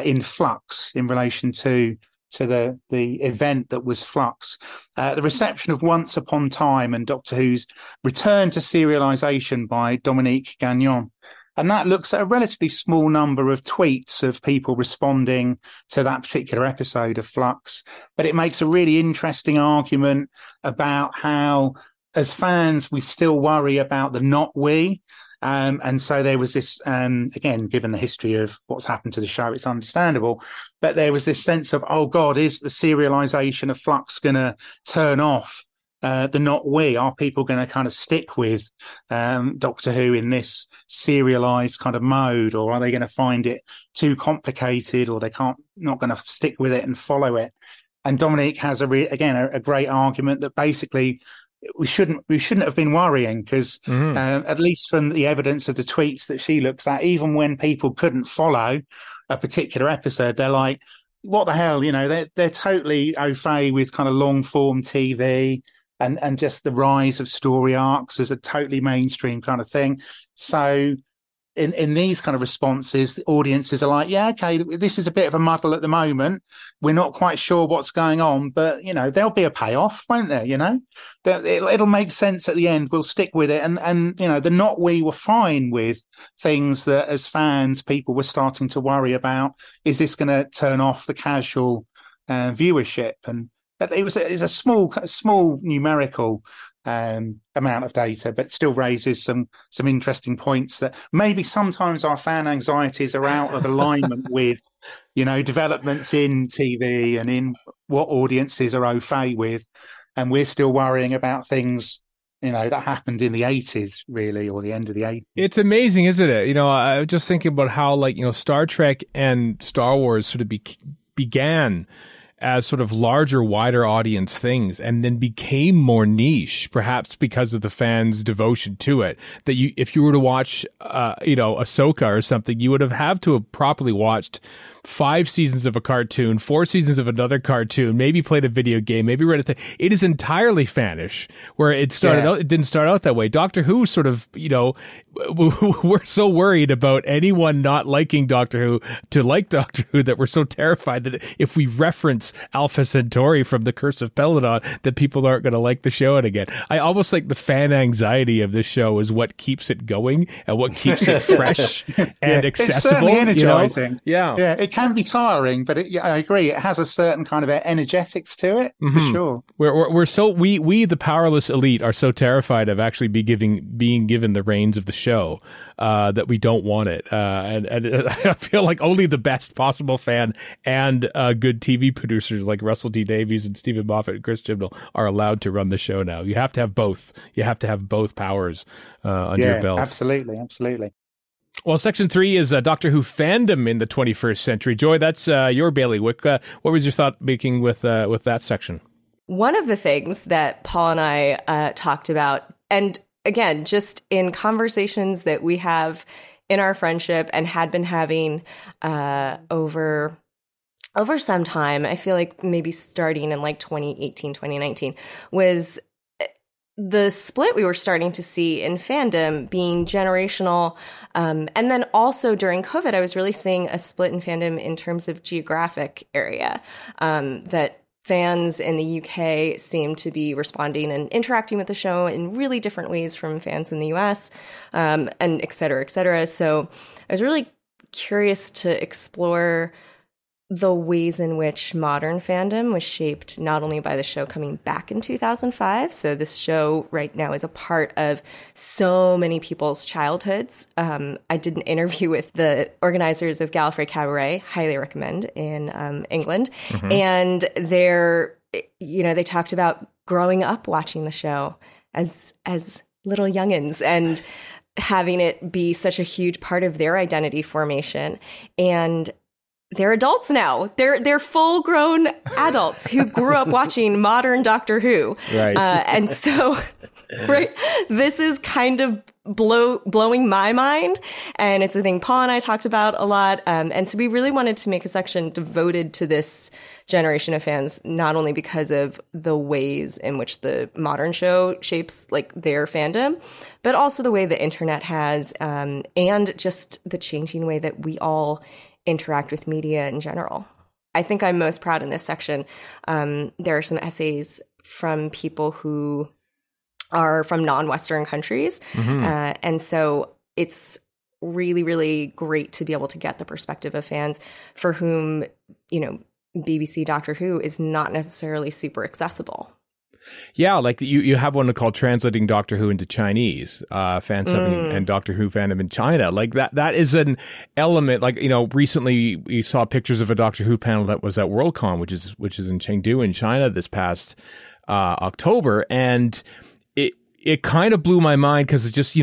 Speaker 5: in flux in relation to the event that was Flux. The reception of Once Upon Time and Doctor Who's return to serialization by Dominique Gagnon. And that looks at a relatively small number of tweets of people responding to that particular episode of Flux. But it makes a really interesting argument about how, as fans, we still worry about the not we. And so there was this, again, given the history of what's happened to the show, it's understandable, but there was this sense of, oh God, is the serialization of Flux going to turn off the not we? Are people going to kind of stick with Doctor Who in this serialized kind of mode, or are they going to find it too complicated, or not going to stick with it and follow it? And Dominique has a great argument that basically we shouldn't have been worrying, because at least from the evidence of the tweets that she looks at, even when people couldn't follow a particular episode, they're like, what the hell, they're totally au fait with kind of long form TV and just the rise of story arcs as a totally mainstream kind of thing. So in these kind of responses, the audiences are like, yeah, okay, this is a bit of a muddle at the moment. We're not quite sure what's going on, but, there'll be a payoff, won't there? It'll make sense at the end. We'll stick with it. And the not we were fine with things that as fans, people were starting to worry about. Is this going to turn off the casual viewership? And it was a small numerical amount of data, but still raises some interesting points that maybe sometimes our fan anxieties are out of alignment with, developments in TV and in what audiences are au fait with, and we're still worrying about things, that happened in the 80s, really, or the end of the 80s.
Speaker 1: It's amazing, isn't it? I was just thinking about how, Star Trek and Star Wars sort of began as sort of larger, wider audience things, and then became more niche, perhaps because of the fans' devotion to it. That if you were to watch, Ahsoka or something, you would have to have properly watched 5 seasons of a cartoon, 4 seasons of another cartoon, maybe played a video game, maybe read a thing. It is entirely fanish, where it started out. It didn't start out that way. Doctor Who sort of, we're so worried about anyone not liking Doctor Who to like Doctor Who that we're so terrified that if we reference Alpha Centauri from The Curse of Peladon, that people aren't going to like the show again. I almost like the fan anxiety of this show is what keeps it going and what keeps it fresh and accessible. It's certainly
Speaker 5: energizing.
Speaker 1: Yeah.
Speaker 5: It can be tiring, but I agree. It has a certain kind of energetics to it, for sure.
Speaker 1: We the powerless elite are so terrified of actually being given the reins of the show that we don't want it. And I feel like only the best possible fan and good TV producers like Russell T Davies and Stephen Moffat and Chris Chibnall are allowed to run the show now. You have to have both. You have to have both powers under your belt.
Speaker 5: Absolutely.
Speaker 1: Well, Section 3 is Doctor Who fandom in the 21st century. Joy, that's your bailiwick. What was your thought making with that section?
Speaker 6: One of the things that Paul and I talked about, and again, just in conversations that we have in our friendship and had been having over some time, I feel like maybe starting in 2018, 2019, was the split we were starting to see in fandom being generational. And then also during COVID, I was really seeing a split in fandom in terms of geographic area, that fans in the UK seem to be responding and interacting with the show in really different ways from fans in the US, and et cetera, et cetera. So I was really curious to explore the ways in which modern fandom was shaped not only by the show coming back in 2005. So this show right now is a part of so many people's childhoods. I did an interview with the organizers of Gallifrey Cabaret, highly recommend, in England. Mm-hmm. And they talked about growing up watching the show as little youngins and having it be such a huge part of their identity formation. And they're adults now. They're full-grown adults who grew up watching modern Doctor Who. Right. And so, right, this is kind of blowing my mind. And it's a thing Paul and I talked about a lot. And so we really wanted to make a section devoted to this generation of fans, not only because of the ways in which the modern show shapes like their fandom, but also the way the internet has, and just the changing way that we all interact with media in general. I think I'm most proud in this section. There are some essays from people who are from non-Western countries. Mm-hmm. And so it's really, really great to be able to get the perspective of fans for whom, BBC Doctor Who is not necessarily super accessible.
Speaker 1: Yeah, like you have one called Translating Doctor Who into Chinese, fan subbing and Doctor Who fandom in China. Like that is an element. Like, recently we saw pictures of a Doctor Who panel that was at Worldcon, which is in Chengdu in China this past October, and it kind of blew my mind because it's just,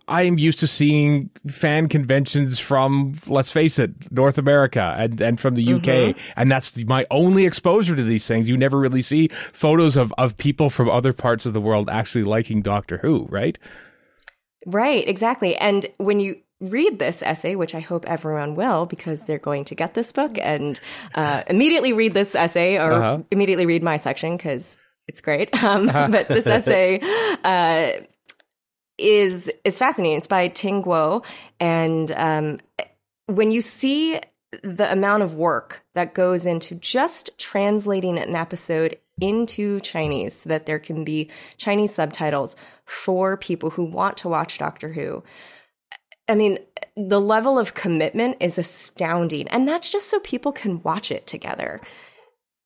Speaker 1: I'm used to seeing fan conventions from, let's face it, North America and from the UK. Mm-hmm. And that's my only exposure to these things. You never really see photos of people from other parts of the world actually liking Doctor Who, right? Right, exactly. And when you read this essay, which I hope everyone will, because they're going to get this book and immediately read this essay or immediately read my section because it's great. But this essay is fascinating. It's by Ting Guo. And when you see the amount of work that goes into just translating an episode into Chinese so that there can be Chinese subtitles for people who want to watch Doctor Who, I mean, the level of commitment is astounding. And that's just so people can watch it together.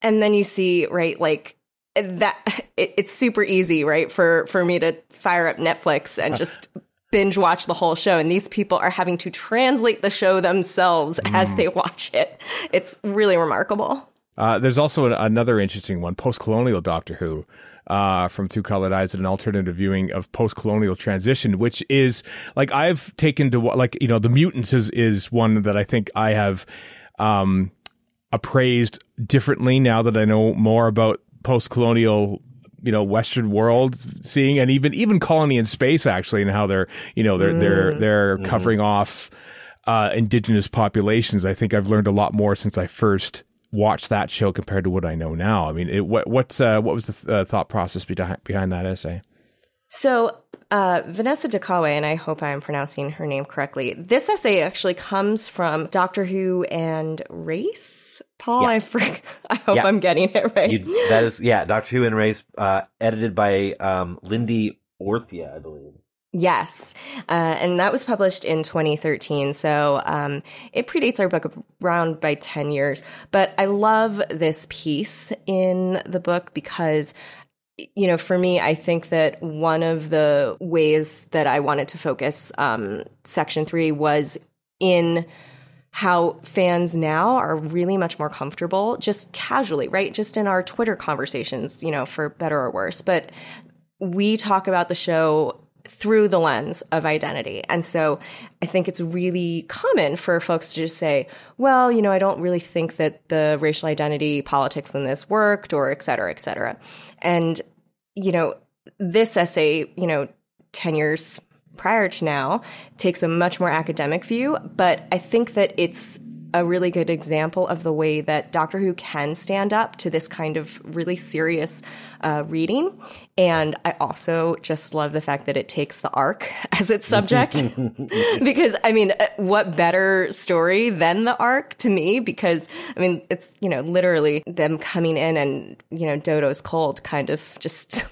Speaker 1: And then you see, right, like, that it's super easy, right, for me to fire up Netflix and just binge watch the whole show, and these people are having to translate the show themselves as they watch it. It's really remarkable. There's also another interesting one, post-colonial Doctor Who, from Through Colored Eyes, an alternative viewing of post-colonial transition, which is like I've taken to like the Mutants is one that I think I have appraised differently now that I know more about post-colonial, Western world seeing, and even Colony in Space actually, and how they're covering off indigenous populations. I think I've learned a lot more since I first watched that show compared to what I know now. I mean, what was the thought process behind that essay? So Vanessa DeCawe, and I hope I'm pronouncing her name correctly, this essay actually comes from Doctor Who and Race. Paul, yeah. I hope I'm getting it right.
Speaker 4: That is, Doctor Who and Race, edited by Lindy Orthia, I believe.
Speaker 6: Yes. And that was published in 2013. So it predates our book around by 10 years. But I love this piece in the book because, for me, I think that one of the ways that I wanted to focus Section 3 was in how fans now are really much more comfortable just casually, right? Just in our Twitter conversations, for better or worse. But we talk about the show through the lens of identity. And so I think it's really common for folks to just say, well, I don't really think that the racial identity politics in this worked, or et cetera, et cetera. And, this essay, 10 years prior to now takes a much more academic view, but I think that it's a really good example of the way that Doctor Who can stand up to this kind of really serious reading. And I also just love the fact that it takes the Ark as its subject. Because, I mean, what better story than the Ark to me? Because, I mean, it's, you know, literally them coming in and, you know, Dodo's cold kind of just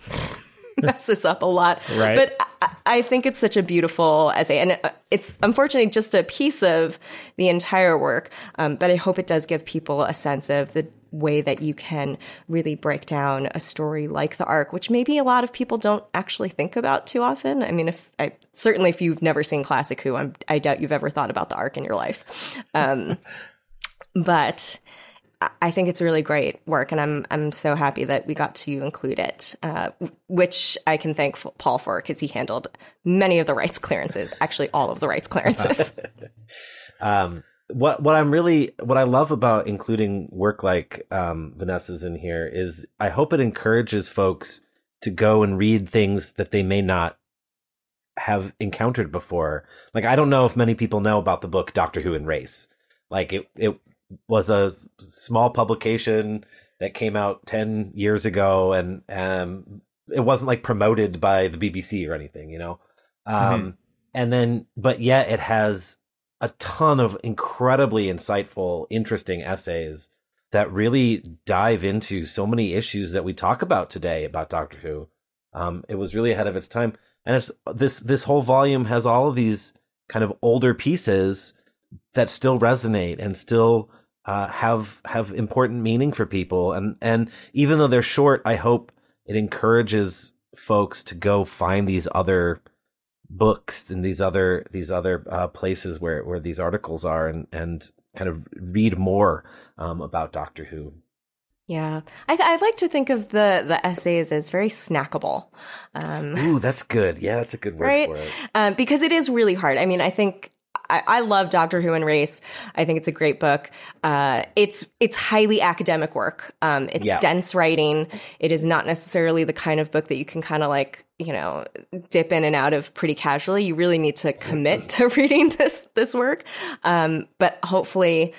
Speaker 6: messes up a lot.
Speaker 1: Right.
Speaker 6: But I think it's such a beautiful essay. And it's unfortunately just a piece of the entire work. But I hope it does give people a sense of the way that you can really break down a story like the Ark, which maybe a lot of people don't actually think about too often. I mean, certainly if you've never seen Classic Who, I doubt you've ever thought about the Ark in your life. But I think it's really great work, and I'm so happy that we got to include it, which I can thank Paul for, because he handled many of the rights clearances, actually all of the rights clearances.
Speaker 4: What I love about including work like Vanessa's in here is I hope it encourages folks to go and read things that they may not have encountered before. Like, I don't know if many people know about the book Doctor Who and Race. Like, it was a small publication that came out 10 years ago, and it wasn't like promoted by the BBC or anything, you know? But yet it has a ton of incredibly insightful, interesting essays that really dive into so many issues that we talk about today about Doctor Who. It was really ahead of its time. And it's this whole volume has all of these kind of older pieces that still resonate and still have important meaning for people. And even though they're short, I hope it encourages folks to go find these other books and these other places where these articles are, and kind of read more about Doctor Who.
Speaker 6: Yeah, I like to think of the essays as very snackable.
Speaker 4: Ooh, that's good. Yeah, that's a good word
Speaker 6: right?
Speaker 4: for it.
Speaker 6: Because it is really hard. I mean, I think I love Doctor Who and Race. I think it's a great book. It's highly academic work. It's dense writing. It is not necessarily the kind of book that you can kind of like, you know, dip in and out of pretty casually. You really need to commit to reading this work. But hopefully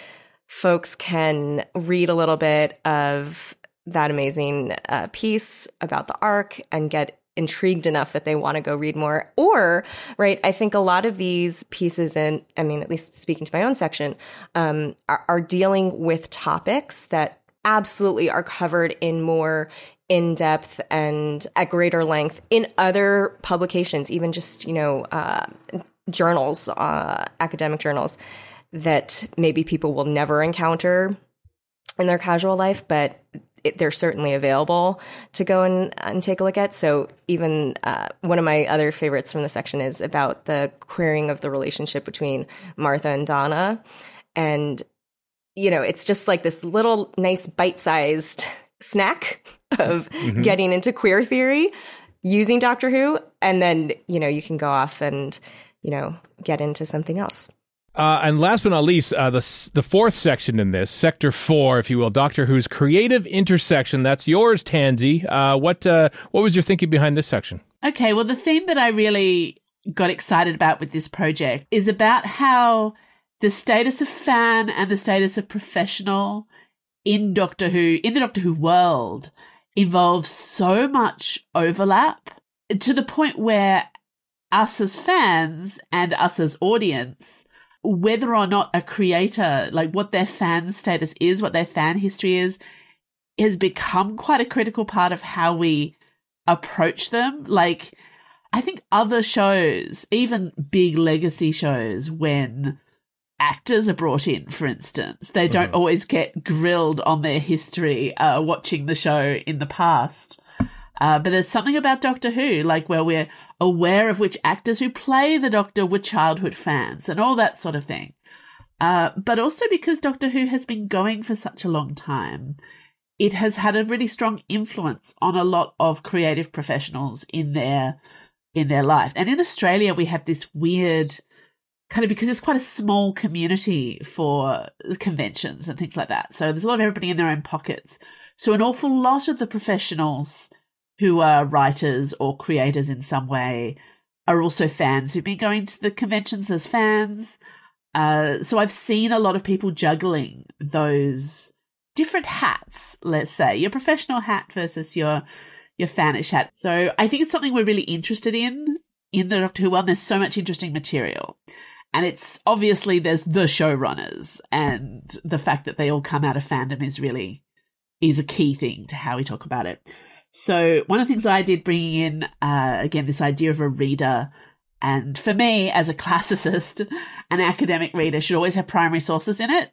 Speaker 6: folks can read a little bit of that amazing piece about the Ark and get intrigued enough that they want to go read more. Or, right, I think a lot of these pieces, and I mean, at least speaking to my own section, are dealing with topics that absolutely are covered in more in-depth and at greater length in other publications, even just, you know, journals, academic journals that maybe people will never encounter in their casual life, but they're certainly available to go and take a look at. So even one of my other favorites from the section is about the queering of the relationship between Martha and Donna. And, you know, it's just like this little nice bite-sized snack of getting into queer theory using Doctor Who. And then, you know, you can go off and, you know, get into something else.
Speaker 1: And last but not least, the fourth section in this, Sector 4, if you will, Doctor Who's creative intersection. That's yours, Tansy. What was your thinking behind this section?
Speaker 7: Okay, well, the theme that I really got excited about with this project is about how the status of fan and the status of professional in Doctor Who, in the Doctor Who world, involves so much overlap to the point where us as fans and us as audience, whether or not a creator, like what their fan status is, what their fan history is, has become quite a critical part of how we approach them. Like, I think other shows, even big legacy shows, when actors are brought in, for instance, they don't always get grilled on their history watching the show in the past. But there's something about Doctor Who, like where we're aware of which actors who play the Doctor were childhood fans and all that sort of thing. But also because Doctor Who has been going for such a long time, it has had a really strong influence on a lot of creative professionals in their life. And in Australia, we have this weird kind of, because it's quite a small community for conventions and things like that. So there's a lot of everybody in their own pockets. So an awful lot of the professionals who are writers or creators in some way are also fans who've been going to the conventions as fans. So I've seen a lot of people juggling those different hats, let's say, your professional hat versus your fanish hat. So I think it's something we're really interested in the Doctor Who world. There's so much interesting material. And it's obviously there's the showrunners, and the fact that they all come out of fandom is a key thing to how we talk about it. So one of the things I did bringing in, again, this idea of a reader, and for me as a classicist, an academic reader should always have primary sources in it.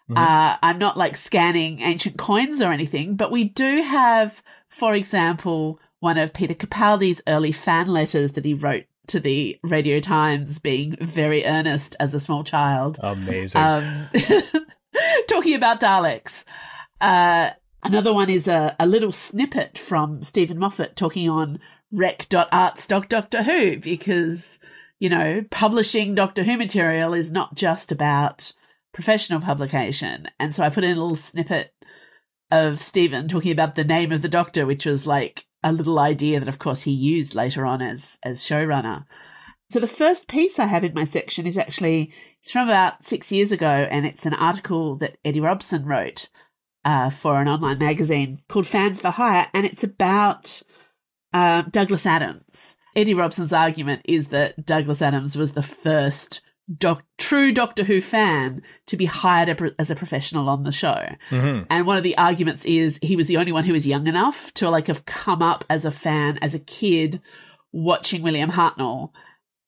Speaker 7: Mm-hmm. I'm not like scanning ancient coins or anything, but we do have, for example, one of Peter Capaldi's early fan letters that he wrote to the Radio Times, being very earnest as a small child.
Speaker 1: Amazing.
Speaker 7: Talking about Daleks. Another one is a little snippet from Stephen Moffat talking on rec.arts.Doctor Who, because, you know, publishing Doctor Who material is not just about professional publication. And so I put in a little snippet of Stephen talking about the name of the Doctor, which was like a little idea that, of course, he used later on as showrunner. So the first piece I have in my section is it's from about 6 years ago, and it's an article that Eddie Robson wrote for an online magazine called Fans for Hire, and it's about Douglas Adams. Eddie Robson's argument is that Douglas Adams was the first true Doctor Who fan to be hired as a professional on the show. Mm-hmm. And one of the arguments is he was the only one who was young enough to like have come up as a fan as a kid watching William Hartnell.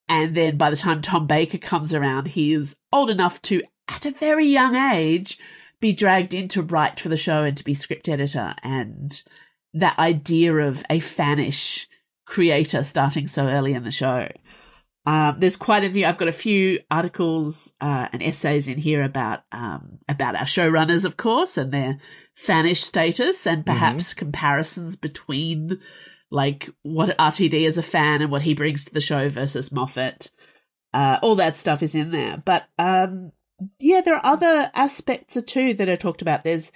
Speaker 7: And then by the time Tom Baker comes around, he is old enough to, at a very young age, be dragged in to write for the show and to be script editor. And that idea of a fanish creator starting so early in the show. There's quite a few. I've got a few articles and essays in here about our showrunners, of course, and their fanish status, and perhaps comparisons between like what RTD is a fan and what he brings to the show versus Moffat. All that stuff is in there. But there are other aspects too that are talked about. There's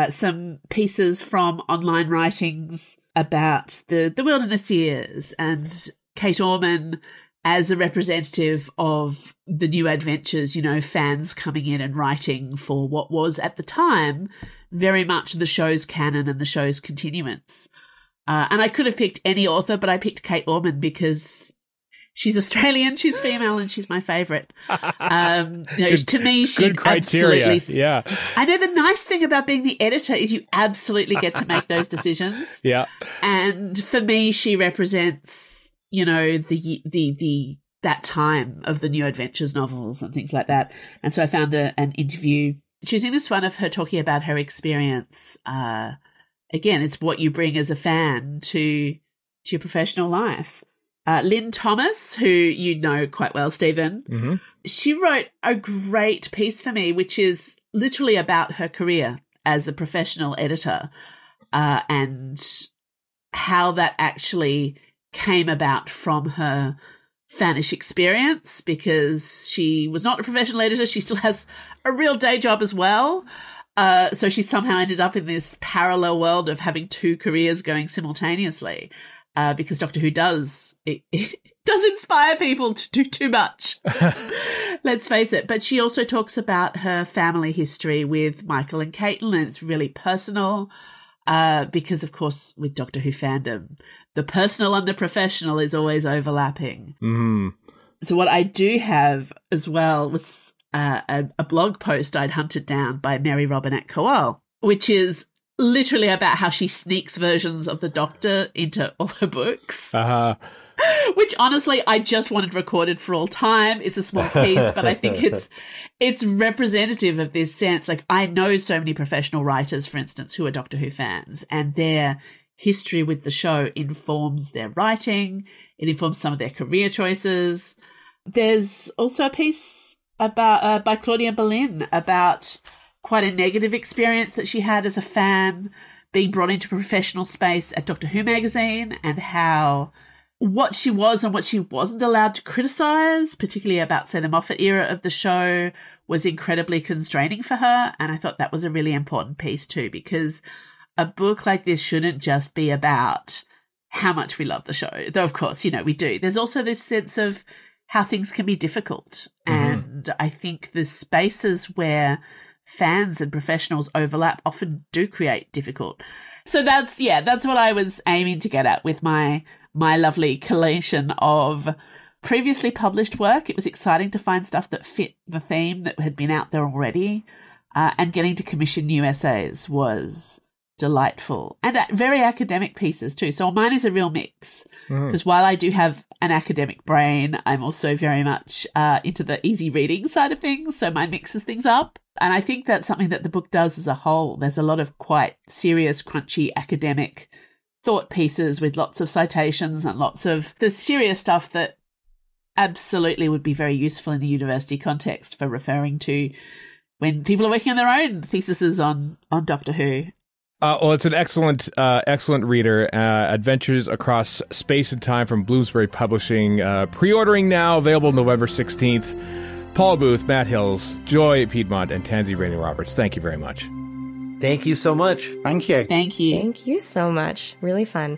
Speaker 7: some pieces from online writings about the Wilderness Years and Kate Orman as a representative of the New Adventures, you know, fans coming in and writing for what was at the time very much the show's canon and the show's continuance. And I could have picked any author, but I picked Kate Orman because she's Australian, she's female, and she's my favourite. To me, she
Speaker 1: good criteria.
Speaker 7: Absolutely. Yeah. I know the nice thing about being the editor is you absolutely get to make those decisions. Yeah. And for me, she represents, you know, the that time of the New Adventures novels and things like that. And so I found an interview choosing this one of her talking about her experience. Again, it's what you bring as a fan to your professional life. Lynn Thomas, who you know quite well, Stephen, she wrote a great piece for me, which is literally about her career as a professional editor and how that actually came about from her fanish experience, because she was not a professional editor. She still has a real day job as well. So she somehow ended up in this parallel world of having two careers going simultaneously. Because Doctor Who does inspire people to do too much. Let's face it. But she also talks about her family history with Michael and Caitlin, and it's really personal because, of course, with Doctor Who fandom, the personal and the professional is always overlapping. Mm. So what I do have as well was a blog post I'd hunted down by Mary Robinette Kowal, which is literally about how she sneaks versions of the Doctor into all her books. Which honestly I just wanted recorded for all time. It's a small piece, but I think it's representative of this sense. Like, I know so many professional writers, for instance, who are Doctor Who fans, and their history with the show informs their writing. It informs some of their career choices. There's also a piece about by Claudia Berlin about quite a negative experience that she had as a fan being brought into a professional space at Doctor Who magazine, and how what she was and what she wasn't allowed to criticise, particularly about, say, the Moffat era of the show, was incredibly constraining for her. And I thought that was a really important piece too, because a book like this shouldn't just be about how much we love the show. Though, of course, you know, we do. There's also this sense of how things can be difficult. And I think the spaces where fans and professionals overlap often do create difficult. So that's what I was aiming to get at with my lovely collation of previously published work. It was exciting to find stuff that fit the theme that had been out there already, and getting to commission new essays was delightful, and very academic pieces too. So mine is a real mix, because while I do have an academic brain, I'm also very much into the easy reading side of things, so mine mixes things up. And I think that's something that the book does as a whole. There's a lot of quite serious, crunchy academic thought pieces with lots of citations and lots of the serious stuff that absolutely would be very useful in the university context for referring to when people are working on their own theses on Doctor Who.
Speaker 1: Well, it's an excellent reader. Adventures Across Space and Time from Bloomsbury Publishing. Pre-ordering now, available November 16th. Paul Booth, Matt Hills, Joy Piedmont, and Tansy Rayner Roberts. Thank you very much.
Speaker 4: Thank you so much.
Speaker 5: Thank you.
Speaker 7: Thank you.
Speaker 6: Thank you so much. Really fun.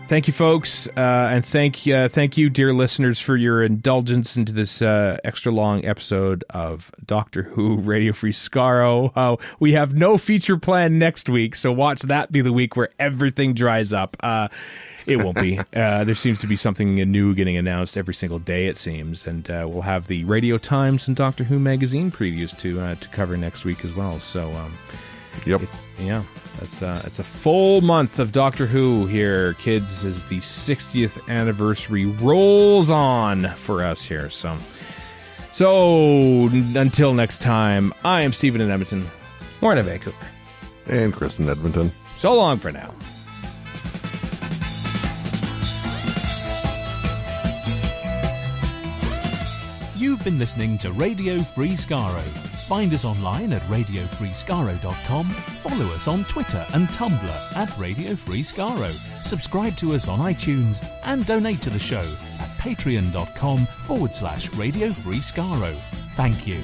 Speaker 1: Thank you, folks, and thank you, dear listeners, for your indulgence into this extra long episode of Doctor Who Radio Free Skaro. We have no feature plan next week, so watch that be the week where everything dries up. It won't be. There seems to be something new getting announced every single day, it seems, and we'll have the Radio Times and Doctor Who magazine previews to cover next week as well. So,
Speaker 3: yep,
Speaker 1: it's a full month of Doctor Who here, kids, as the 60th anniversary rolls on for us here. So until next time, I am Stephen in Edmonton,
Speaker 2: Warren in Vancouver,
Speaker 3: and Chris in Edmonton.
Speaker 1: So long for now.
Speaker 8: You've been listening to Radio Free Skaro. Find us online at radiofreeskaro.com. Follow us on Twitter and Tumblr at Radio Free Skaro. Subscribe to us on iTunes and donate to the show at patreon.com/Radio Free Skaro. Thank you.